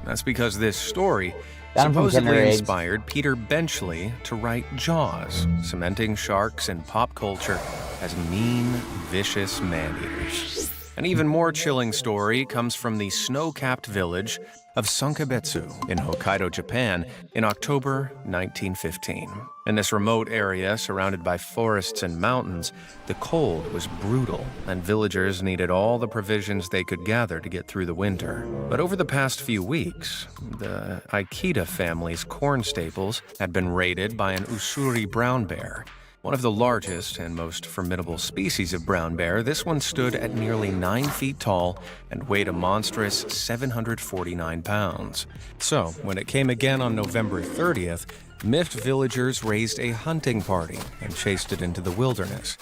That's because this story Got 'em from supposedly Kinder Eggs. inspired Peter Benchley to write Jaws, cementing sharks in pop culture as mean, vicious man-eaters. An even more chilling story comes from the snow-capped village of Sankabetsu in Hokkaido, Japan, in October 1915. In this remote area, surrounded by forests and mountains, the cold was brutal, and villagers needed all the provisions they could gather to get through the winter. But over the past few weeks, the Ikeda family's corn staples had been raided by an Usuri brown bear. One of the largest and most formidable species of brown bear, this one stood at nearly 9 feet tall and weighed a monstrous 749 pounds. So, when it came again on November 30th, miffed villagers raised a hunting party and chased it into the wilderness.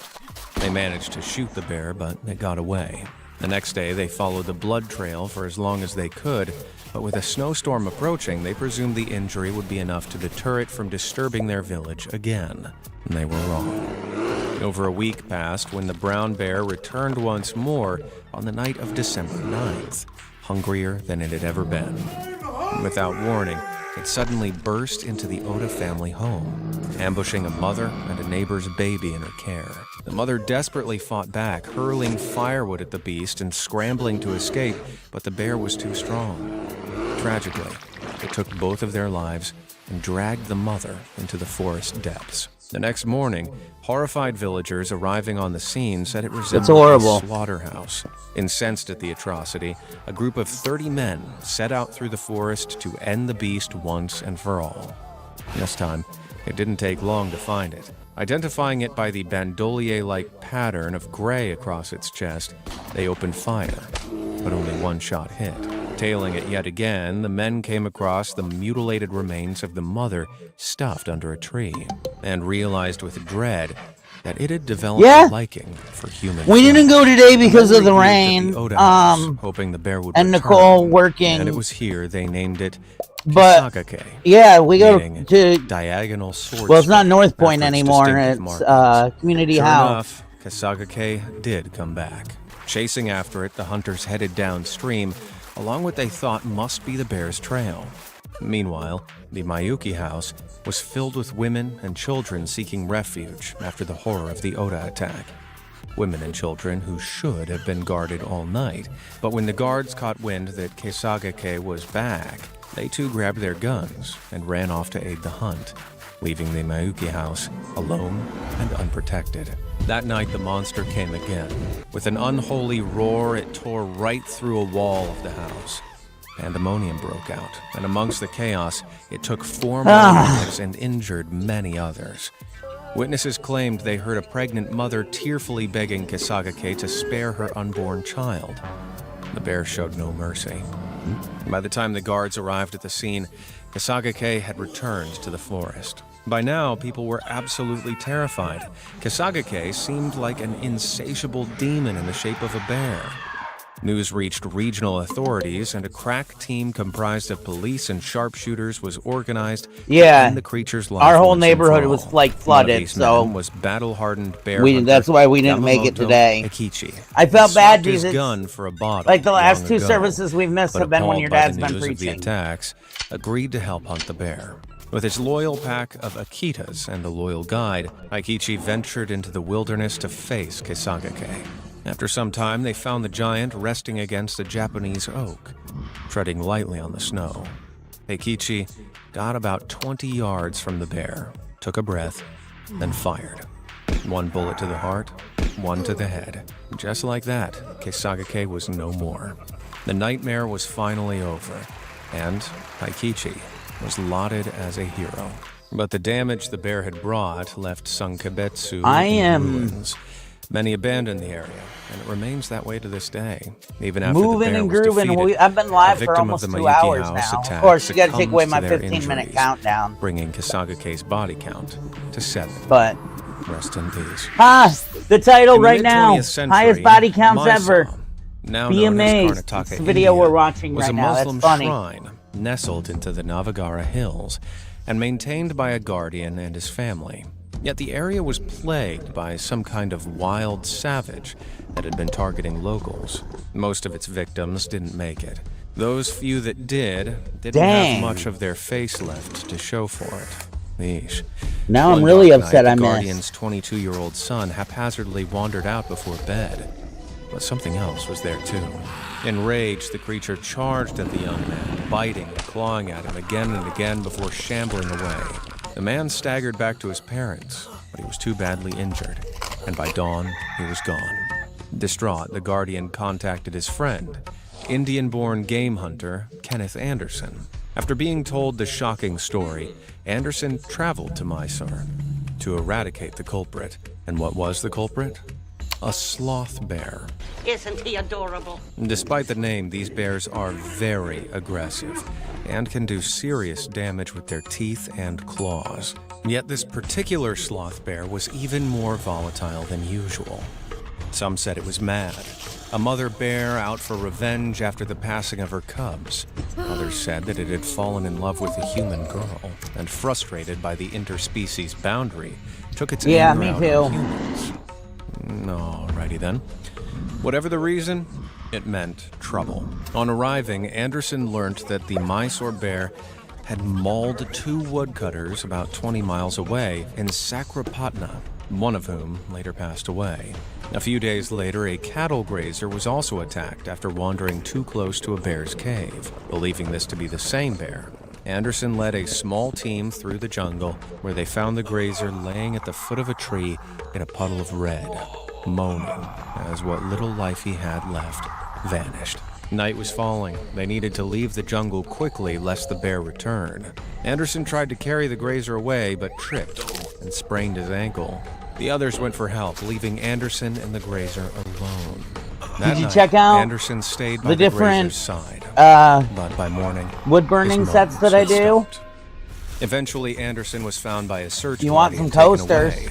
They managed to shoot the bear, but it got away. The next day, they followed the blood trail for as long as they could, but with a snowstorm approaching, they presumed the injury would be enough to deter it from disturbing their village again. And they were wrong. Over a week passed when the brown bear returned once more on the night of December 9th, hungrier than it had ever been. Without warning, it suddenly burst into the Oda family home, ambushing a mother and a neighbor's baby in her care. The mother desperately fought back, hurling firewood at the beast and scrambling to escape, but the bear was too strong. Tragically, it took both of their lives and dragged the mother into the forest depths. The next morning, horrified villagers arriving on the scene said it resembled a slaughterhouse. Incensed at the atrocity, a group of 30 men set out through the forest to end the beast once and for all. This time, it didn't take long to find it. Identifying it by the bandolier-like pattern of gray across its chest, they opened fire, but only one shot hit. Tailing it yet again, the men came across the mutilated remains of the mother stuffed under a tree, and realized with dread that it had developed Yeah. a liking for human We didn't flesh. go today because The of the men regrouped at rain. the Oda house, hoping the bear would and return, Nicole working. and it was here they named it But Kisagake, yeah, we go meaning to diagonal sword. well, it's not spoke North Point after its anymore. distinctive It's markings. Community Sure House. enough, Kisagake did come back. Chasing after it, the hunters headed downstream along what they thought must be the bear's trail. Meanwhile, the Mayuki house was filled with women and children seeking refuge after the horror of the Oda attack. Women and children who should have been guarded all night, but when the guards caught wind that Kisagake was back, they too grabbed their guns and ran off to aid the hunt, leaving the Mayuki house alone and unprotected. That night the monster came again. With an unholy roar, it tore right through a wall of the house. Pandemonium broke out, and amongst the chaos, it took 4 more lives and injured many others. Witnesses claimed they heard a pregnant mother tearfully begging Kisagake to spare her unborn child. The bear showed no mercy. By the time the guards arrived at the scene, Kisagake had returned to the forest. By now, people were absolutely terrified. Kisagake seemed like an insatiable demon in the shape of a bear. News reached regional authorities, and a crack team comprised of police and sharpshooters was organized to end the creature's life. Our whole once and neighborhood for was all. like One of flooded, these so men was battle-hardened bear hunter that's why we didn't make it Yamamoto today. Akichi. I felt He bad swapped his because gun for a bottle like the last long 2 ago, services we've missed but have been when appalled your by the dad's been news of the preaching. attacks, agreed to help hunt the bear. With his loyal pack of Akitas and a loyal guide, Aikichi ventured into the wilderness to face Kisagake. After some time, they found the giant resting against a Japanese oak, treading lightly on the snow. Aikichi got about 20 yards from the bear, took a breath, then fired. 1 bullet to the heart, 1 to the head. Just like that, Kisagake was no more. The nightmare was finally over, and Aikichi was lauded as a hero. But the damage the bear had brought left Sankebetsu in ruins. Many abandoned the area, and it remains that way to this day. Even after the Moving bear and was grooving. defeated, I've been live a for victim almost of the 2 Mayuki hours house now. attack Of course, you got to take succumbed away my to their 15-minute injuries, countdown. bringing Kisagake's body count to 7. But rest in peace. The title In the right now, mid-20th century, highest body counts Maisa, ever. now Be known as amazed. Karnataka, It's the video India, we're watching was right a now. That's Muslim funny. shrine nestled into the Navagara Hills and maintained by a guardian and his family. Yet the area was plagued by some kind of wild savage that had been targeting locals. Most of its victims didn't make it. Those few that didn't have much of their face left to show for it. Yeesh. Now I'm One really dark upset night, I the missed. Guardian's 22-year-old son haphazardly wandered out before bed. But something else was there too. Enraged, the creature charged at the young man, biting and clawing at him again and again before shambling away. The man staggered back to his parents, but he was too badly injured, and by dawn, he was gone. Distraught, the Guardian contacted his friend, Indian-born game hunter Kenneth Anderson. After being told the shocking story, Anderson traveled to Mysore to eradicate the culprit. And what was the culprit? A sloth bear. Isn't he adorable? Despite the name, these bears are very aggressive and can do serious damage with their teeth and claws. Yet this particular sloth bear was even more volatile than usual. Some said it was mad, a mother bear out for revenge after the passing of her cubs. Others said that it had fallen in love with a human girl and, frustrated by the interspecies boundary, took its anger me out too. on humans. Alrighty then. Whatever the reason, it meant trouble. On arriving, Anderson learned that the Mysore bear had mauled 2 woodcutters about 20 miles away in Sakrapatna, one of whom later passed away. A few days later, a cattle grazer was also attacked after wandering too close to a bear's cave. Believing this to be the same bear, Anderson led a small team through the jungle where they found the grazer laying at the foot of a tree in a puddle of red, moaning as what little life he had left vanished. Night was falling. They needed to leave the jungle quickly lest the bear return. Anderson tried to carry the grazer away but tripped and sprained his ankle. The others went for help, leaving Anderson and the grazer alone. That Did you night, check out Anderson stayed by the the different grazer's side, but by morning, wood burning his sets that moans I had do? stopped. Eventually, Anderson was found by a search You want party some and taken coasters? away.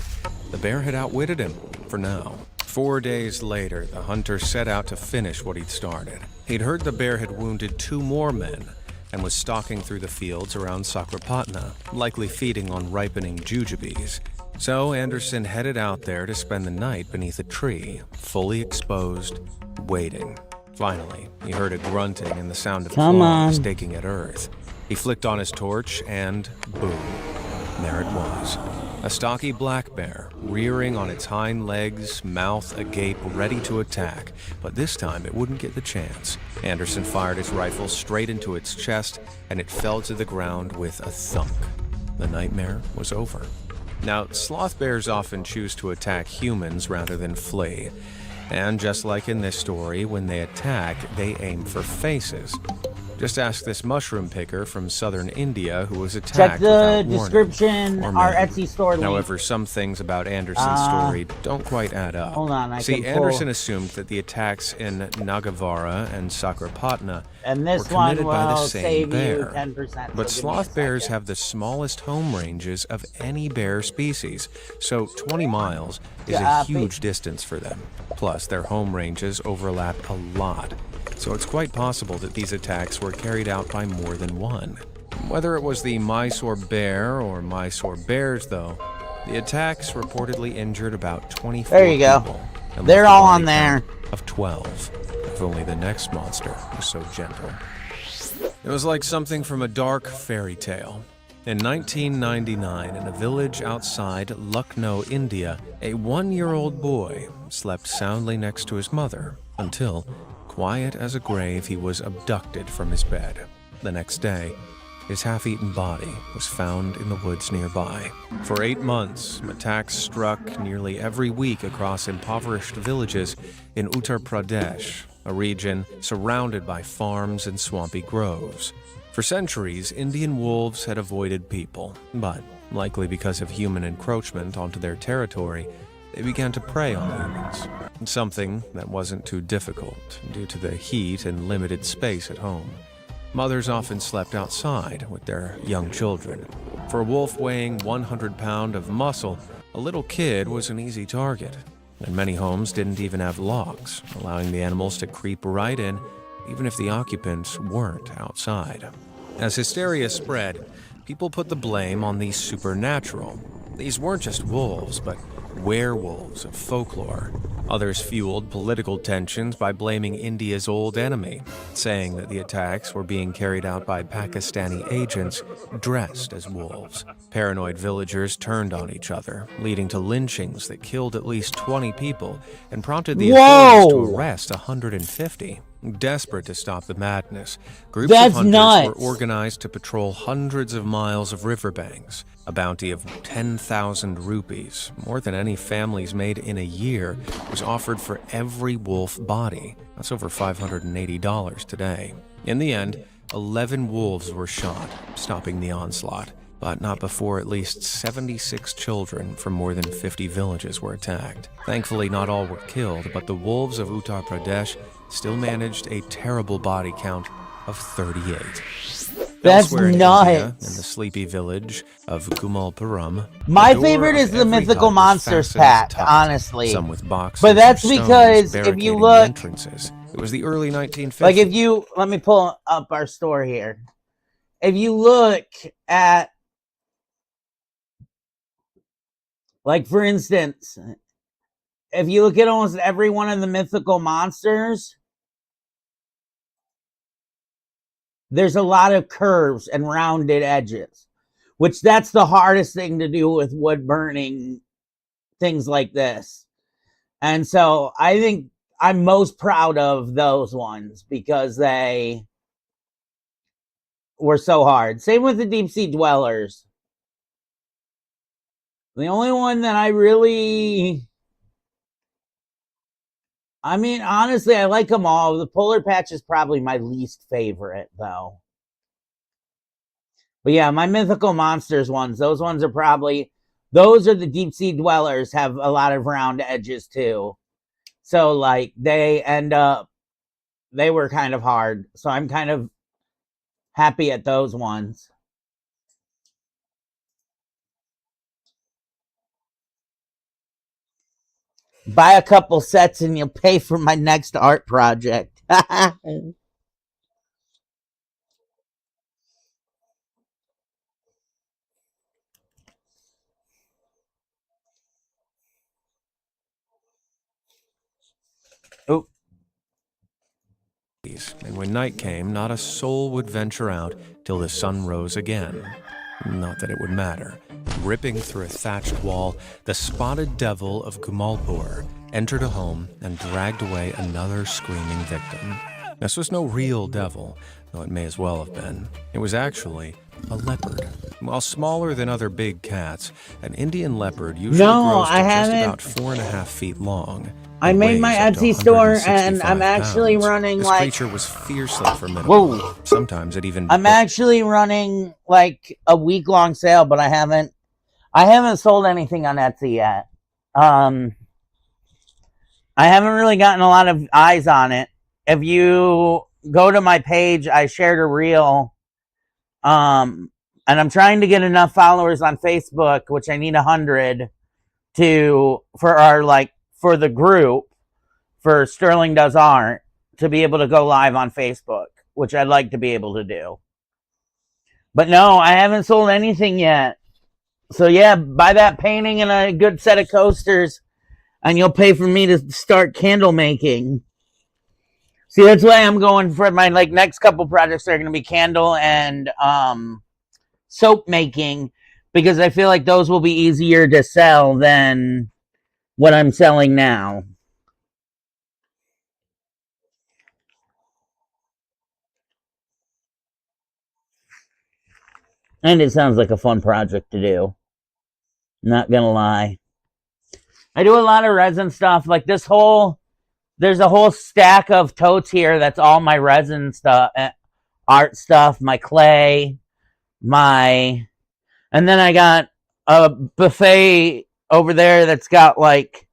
the bear had outwitted him, for now. 4 days later, the hunter set out to finish what he'd started. He'd heard the bear had wounded 2 more men and was stalking through the fields around Sakrapatna, likely feeding on ripening jujubes. So Anderson headed out there to spend the night beneath a tree, fully exposed, waiting. Finally, he heard a grunting and the sound of claws digging at earth. He flicked on his torch and boom, there it was. A stocky black bear, rearing on its hind legs, mouth agape, ready to attack. But this time, it wouldn't get the chance. Anderson fired his rifle straight into its chest, and it fell to the ground with a thunk. The nightmare was over. Now, sloth bears often choose to attack humans rather than flee. And just like in this story, when they attack, they aim for faces. Just ask this mushroom picker from southern India who was attacked Check the description, our Etsy store link. However, some things about Anderson's story don't quite add up. Hold on, See, Anderson assumed that the attacks in Nagavara and Sakrapatna and were this one committed by the will same save bear. you 10%. But sloth bears have the smallest home ranges of any bear species, so 20 miles is a huge distance for them. Plus, their home ranges overlap a lot. So it's quite possible that these attacks were carried out by more than one. Whether it was the Mysore bear or Mysore bears, though, the attacks reportedly injured about 24 there you go. people. They're all on there. Of 12. If only the next monster was so gentle. It was like something from a dark fairy tale. In 1999, in a village outside Lucknow, India, a 1-year-old boy slept soundly next to his mother until, quiet as a grave, he was abducted from his bed. The next day, his half-eaten body was found in the woods nearby. For 8 months, attacks struck nearly every week across impoverished villages in Uttar Pradesh, a region surrounded by farms and swampy groves. For centuries, Indian wolves had avoided people, but, likely because of human encroachment onto their territory, they began to prey on humans. Something that wasn't too difficult due to the heat and limited space at home. Mothers often slept outside with their young children. For a wolf weighing 100 pounds of muscle, a little kid was an easy target. And many homes didn't even have locks, allowing the animals to creep right in, even if the occupants weren't outside. As hysteria spread, people put the blame on the supernatural. These weren't just wolves, but werewolves of folklore. Others fueled political tensions by blaming India's old enemy, saying that the attacks were being carried out by Pakistani agents dressed as wolves. Paranoid villagers turned on each other, leading to lynchings that killed at least 20 people and prompted the authorities to arrest 150. Desperate to stop the madness, groups of hunters were organized to patrol hundreds of miles of riverbanks. A bounty of 10,000 rupees, more than any families made in a year, was offered for every wolf body. That's over $580 today. In the end, 11 wolves were shot, stopping the onslaught, but not before at least 76 children from more than 50 villages were attacked. Thankfully, not all were killed, but the wolves of Uttar Pradesh still managed a terrible body count of 38. That's Elsewhere in nuts. India, in the sleepy village of Gumalpuram, My the door favorite of is the every Mythical hut was Monsters fastened pack, tight, honestly. some with boxes But that's or stones because if you barricading the look, entrances. It was the early 1950s. like if you, let me pull up our store here. If you look at, like for instance, if you look at almost every one of the mythical monsters, there's a lot of curves and rounded edges, which that's the hardest thing to do with wood burning things like this. And so I think I'm most proud of those ones because they were so hard. Same with the deep sea dwellers. The only one that I really, I mean, honestly, I like them all. The polar patch is probably my least favorite, though. But yeah, my mythical monsters ones, those ones are probably, those are the deep sea dwellers, have a lot of round edges too. So like they end up, they were kind of hard. So I'm kind of happy at those ones. Buy a couple sets and you'll pay for my next art project. Oh. And when night came, not a soul would venture out till the sun rose again. Not that it would matter. Ripping through a thatched wall, the spotted devil of Gumalpur entered a home and dragged away another screaming victim. This was no real devil, though it may as well have been. It was actually a leopard. While smaller than other big cats, an Indian leopard usually grows to just about 4.5 feet long. I made my Etsy store, and I'm actually running this like... creature was fiercely formidable. Whoa. Sometimes it even... I'm actually running like a week-long sale, but I haven't sold anything on Etsy yet. I haven't really gotten a lot of eyes on it. If you go to my page, I shared a reel. And I'm trying to get enough followers on Facebook, which I need 100 for the group for Sterling Does Art to be able to go live on Facebook, which I'd like to be able to do. But no, I haven't sold anything yet. So yeah, buy that painting and a good set of coasters and you'll pay for me to start candle making. See, that's why I'm going for my next couple projects are going to be candle and soap making, because I feel like those will be easier to sell than what I'm selling now. And it sounds like a fun project to do. Not gonna lie. I do a lot of resin stuff. Like there's a whole stack of totes here that's all my resin stuff, art stuff, my clay, and then I got a buffet over there that's got like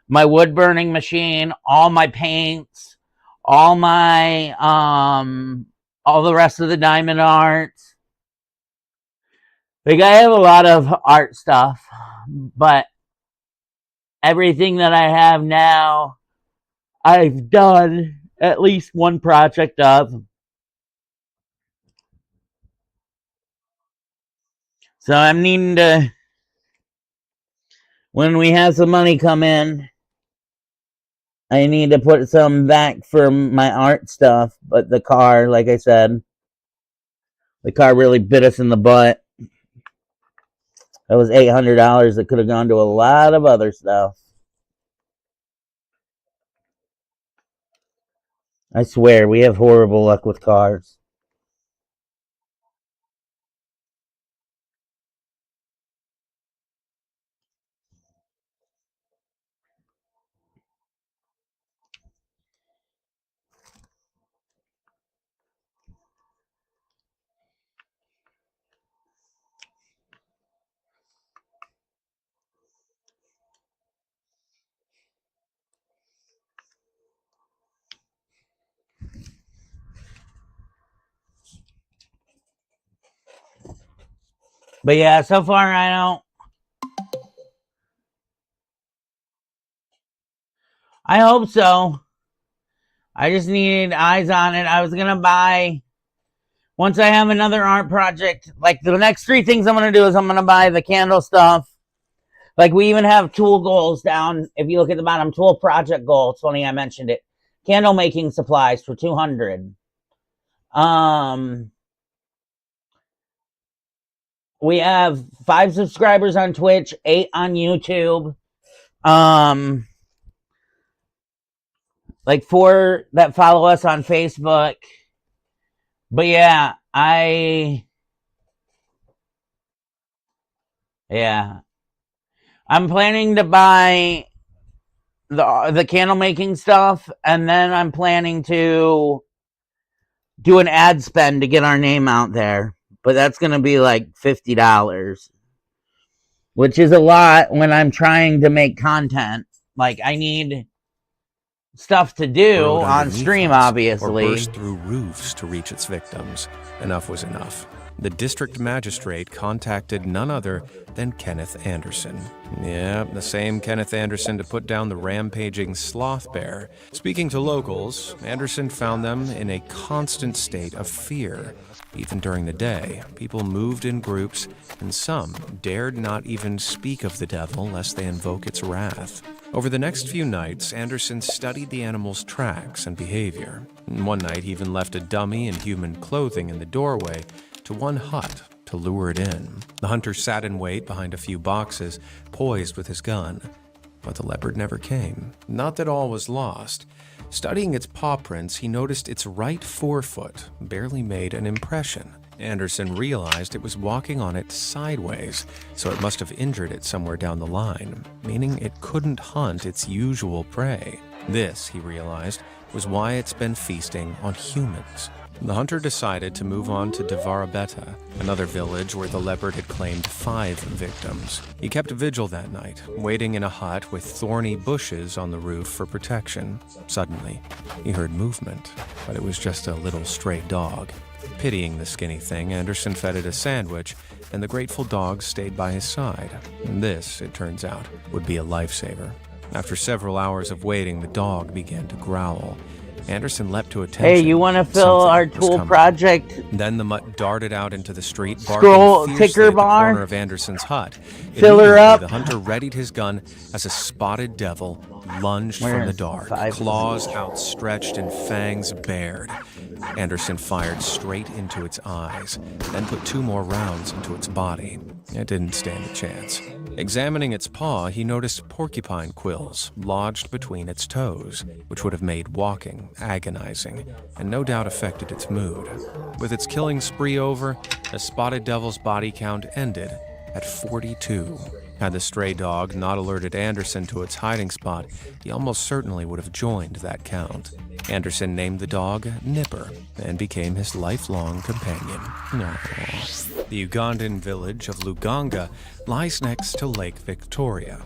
my wood burning machine, all my paints, all my all the rest of the diamond arts. Like I have a lot of art stuff, but everything that I have now, I've done at least one project of. So I'm needing to, when we have some money come in, I need to put some back for my art stuff. But the car, like I said, the car really bit us in the butt. That was $800 that could have gone to a lot of other stuff. I swear, we have horrible luck with cars. But yeah, so far I hope so. I just need eyes on it. I was going to buy, once I have another art project, like the next 3 things I'm going to do is I'm going to buy the candle stuff. Like we even have tool goals down. If you look at the bottom, tool project goal. It's funny I mentioned it. Candle making supplies for 200. We have 5 subscribers on Twitch, 8 on YouTube. Like 4 that follow us on Facebook. But yeah, I'm planning to buy the candle making stuff, and then I'm planning to do an ad spend to get our name out there. But that's going to be like $50, which is a lot when I'm trying to make content. Like I need stuff to do on stream, obviously. Or burst through roofs to reach its victims. Enough was enough. The district magistrate contacted none other than Kenneth Anderson. Yeah, the same Kenneth Anderson to put down the rampaging sloth bear. Speaking to locals, Anderson found them in a constant state of fear. Even during the day, people moved in groups, and some dared not even speak of the devil lest they invoke its wrath. Over the next few nights, Anderson studied the animal's tracks and behavior. One night, he even left a dummy in human clothing in the doorway to one hut to lure it in. The hunter sat in wait behind a few boxes, poised with his gun. But the leopard never came. Not that all was lost. Studying its paw prints, he noticed its right forefoot barely made an impression. Anderson realized it was walking on it sideways, so it must have injured it somewhere down the line, meaning it couldn't hunt its usual prey. This, he realized, was why it's been feasting on humans. The hunter decided to move on to Devarabeta, another village where the leopard had claimed 5 victims. He kept vigil that night, waiting in a hut with thorny bushes on the roof for protection. Suddenly, he heard movement, but it was just a little stray dog. Pitying the skinny thing, Anderson fed it a sandwich, and the grateful dog stayed by his side. This, it turns out, would be a lifesaver. After several hours of waiting, the dog began to growl. Anderson leapt to attention. Hey, you want to fill our tool project? Then the mutt darted out into the street, Scroll barking fiercely ticker at the bar? corner of Anderson's hut. Fill her Immediately, up. The hunter readied his gun as a spotted devil lunged Where from the is dark, 5? claws outstretched and fangs bared. Anderson fired straight into its eyes, then put 2 more rounds into its body. It didn't stand a chance. Examining its paw, he noticed porcupine quills lodged between its toes, which would have made walking agonizing, and no doubt affected its mood. With its killing spree over, the spotted devil's body count ended at 42. Had the stray dog not alerted Anderson to its hiding spot, he almost certainly would have joined that count. Anderson named the dog Nipper and became his lifelong companion. Aww. The Ugandan village of Luganga lies next to Lake Victoria.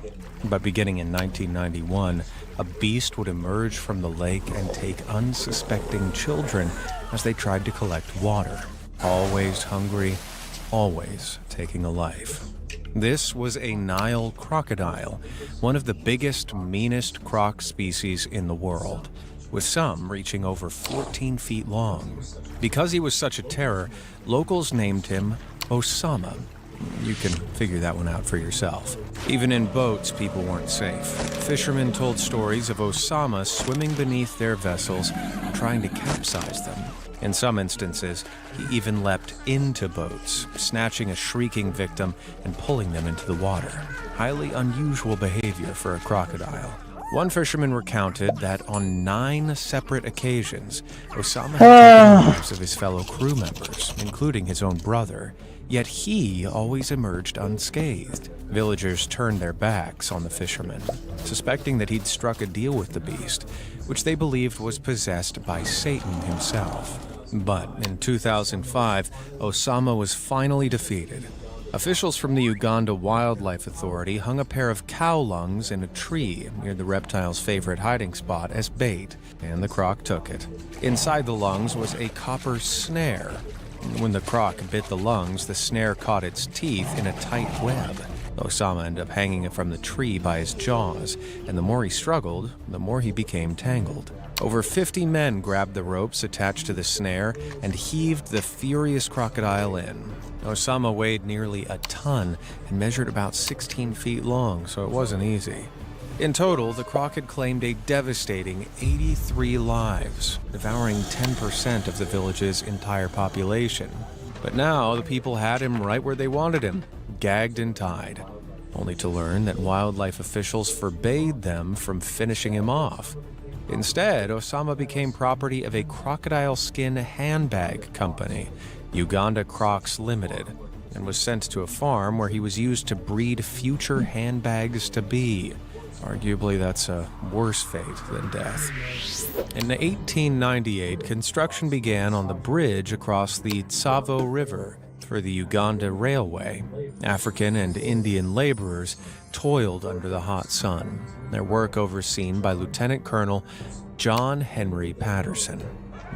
But beginning in 1991, a beast would emerge from the lake and take unsuspecting children as they tried to collect water. Always hungry, always taking a life. This was a Nile crocodile, one of the biggest, meanest croc species in the world, with some reaching over 14 feet long. Because he was such a terror, locals named him Osama. You can figure that one out for yourself. Even in boats, people weren't safe. Fishermen told stories of Osama swimming beneath their vessels, trying to capsize them. In some instances, he even leapt into boats, snatching a shrieking victim and pulling them into the water. Highly unusual behavior for a crocodile. One fisherman recounted that on 9 separate occasions, Osama had taken the lives of his fellow crew members, including his own brother, yet he always emerged unscathed. Villagers turned their backs on the fisherman, suspecting that he'd struck a deal with the beast, which they believed was possessed by Satan himself. But in 2005, Osama was finally defeated. Officials from the Uganda Wildlife Authority hung a pair of cow lungs in a tree near the reptile's favorite hiding spot as bait, and the croc took it. Inside the lungs was a copper snare. When the croc bit the lungs, the snare caught its teeth in a tight web. Osama ended up hanging it from the tree by his jaws, and the more he struggled, the more he became tangled. Over 50 men grabbed the ropes attached to the snare and heaved the furious crocodile in. Osama weighed nearly a ton and measured about 16 feet long, so it wasn't easy. In total, the croc had claimed a devastating 83 lives, devouring 10% of the village's entire population. But now the people had him right where they wanted him, gagged and tied, only to learn that wildlife officials forbade them from finishing him off. Instead, Osama became property of a crocodile skin handbag company, Uganda Crocs Limited, and was sent to a farm where he was used to breed future handbags to be. Arguably, that's a worse fate than death. In 1898, construction began on the bridge across the Tsavo River for the Uganda Railway. African and Indian laborers toiled under the hot sun, their work overseen by Lieutenant Colonel John Henry Patterson.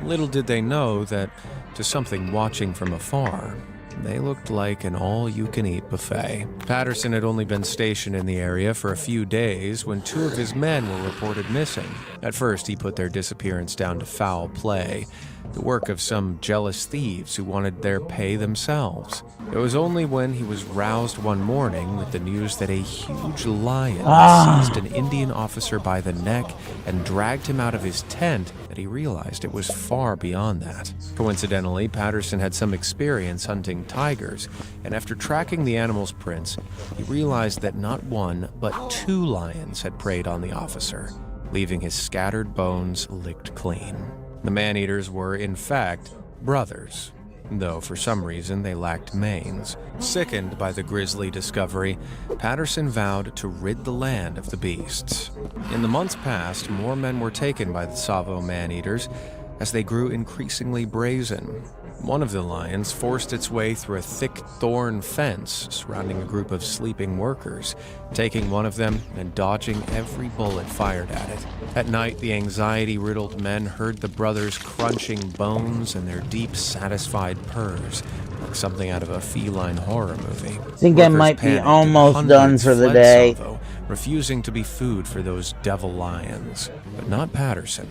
Little did they know that, to something watching from afar, They looked like an all-you-can-eat buffet. Patterson had only been stationed in the area for a few days when 2 of his men were reported missing. At first, he put their disappearance down to foul play, the work of some jealous thieves who wanted their pay themselves. It was only when he was roused one morning with the news that a huge lion seized an Indian officer by the neck and dragged him out of his tent that he realized it was far beyond that. Coincidentally, Patterson had some experience hunting tigers, and after tracking the animal's prints, he realized that not 1, but 2 lions had preyed on the officer, leaving his scattered bones licked clean. The man-eaters were, in fact, brothers, though for some reason they lacked manes. Sickened by the grisly discovery, Patterson vowed to rid the land of the beasts. In the months past, more men were taken by the Tsavo man-eaters as they grew increasingly brazen. One of the lions forced its way through a thick thorn fence surrounding a group of sleeping workers, taking one of them and dodging every bullet fired at it. At night, the anxiety-riddled men heard the brothers crunching bones and their deep, satisfied purrs, like something out of a feline horror movie. I think I might be almost done for the day. Tsavo, refusing to be food for those devil lions, but not Patterson.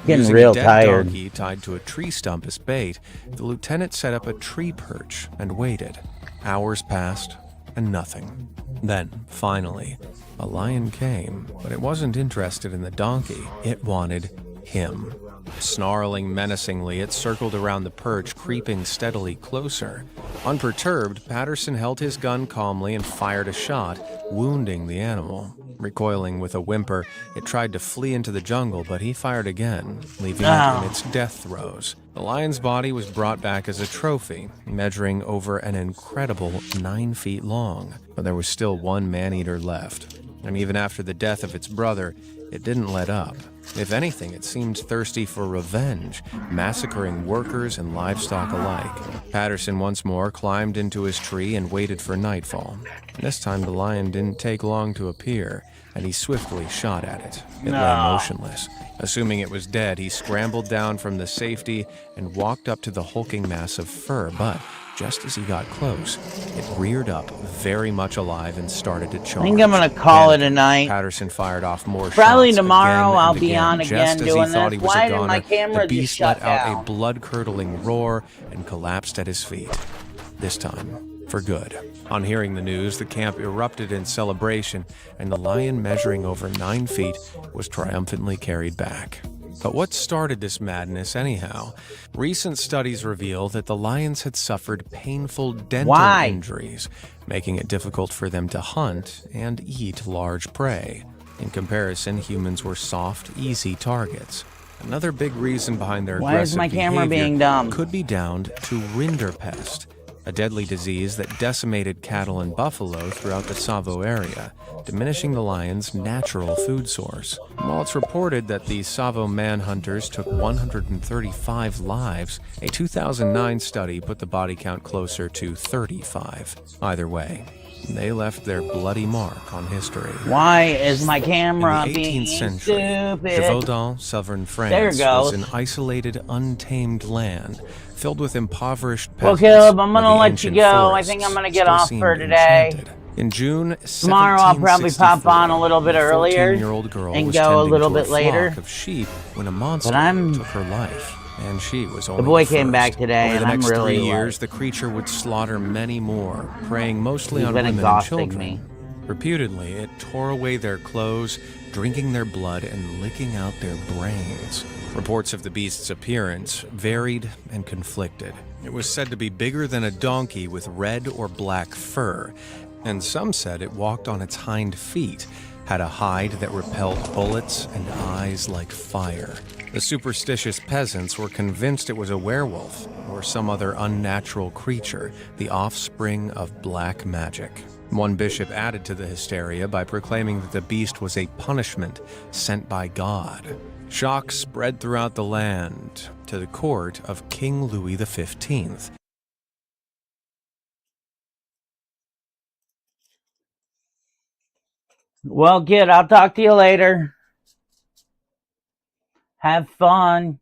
Getting Using real a dead tired. donkey tied to a tree stump as bait, the lieutenant set up a tree perch and waited. Hours passed, and nothing. Then, finally, a lion came, but it wasn't interested in the donkey. It wanted him. Snarling menacingly, it circled around the perch, creeping steadily closer. Unperturbed, Patterson held his gun calmly and fired a shot, wounding the animal. Recoiling with a whimper, it tried to flee into the jungle, but he fired again, leaving it in its death throes. The lion's body was brought back as a trophy, measuring over an incredible 9 feet long. But there was still 1 man-eater left, and even after the death of its brother, it didn't let up. If anything, it seemed thirsty for revenge, massacring workers and livestock alike. Patterson once more climbed into his tree and waited for nightfall. This time the lion didn't take long to appear, and he swiftly shot at it. It lay motionless. Assuming it was dead, he scrambled down from the safety and walked up to the hulking mass of fur, but just as he got close, it reared up, very much alive, and started to charge. I think I'm gonna call it a night. Patterson fired off more Probably shots tomorrow again I'll and be again. on again Just as doing he thought this. he was Why a did my goner, camera the beast just shut let out down? a blood-curdling roar and collapsed at his feet. This time, for good. On hearing the news, the camp erupted in celebration, and the lion, measuring over 9 feet, was triumphantly carried back. But what started this madness anyhow? Recent studies reveal that the lions had suffered painful dental injuries, making it difficult for them to hunt and eat large prey. In comparison, humans were soft, easy targets. Another big reason behind their Why is aggressive my camera behavior being dumb? could be down to rinderpest, a deadly disease that decimated cattle and buffalo throughout the Tsavo area, diminishing the lion's natural food source. While it's reported that the Tsavo manhunters took 135 lives, a 2009 study put the body count closer to 35. Either way, they left their bloody mark on history. Why is my camera In the 18th being century, stupid? Gévaudan, southern France, There it goes. was an isolated, untamed land filled with impoverished Well, peasants. Caleb, I'm gonna where the let you ancient go. I think forests I'm gonna get still off seemed for today. enchanted. In June Tomorrow I'll probably pop on a little bit 1764, earlier 14-year-old girl and was go a tending little to bit flock later. of sheep when a monster took her life. And she was only The boy the came first. back today, Over the and I'm next really 3 years, the creature would slaughter many more, preying mostly He's on been women and exhausting children. me. Reputedly, it tore away their clothes, drinking their blood and licking out their brains. Reports of the beast's appearance varied and conflicted. It was said to be bigger than a donkey with red or black fur, and some said it walked on its hind feet, had a hide that repelled bullets, and eyes like fire. The superstitious peasants were convinced it was a werewolf or some other unnatural creature, the offspring of black magic. One bishop added to the hysteria by proclaiming that the beast was a punishment sent by God. Shock spread throughout the land to the court of King Louis XV. Well, kid, I'll talk to you later. Have fun.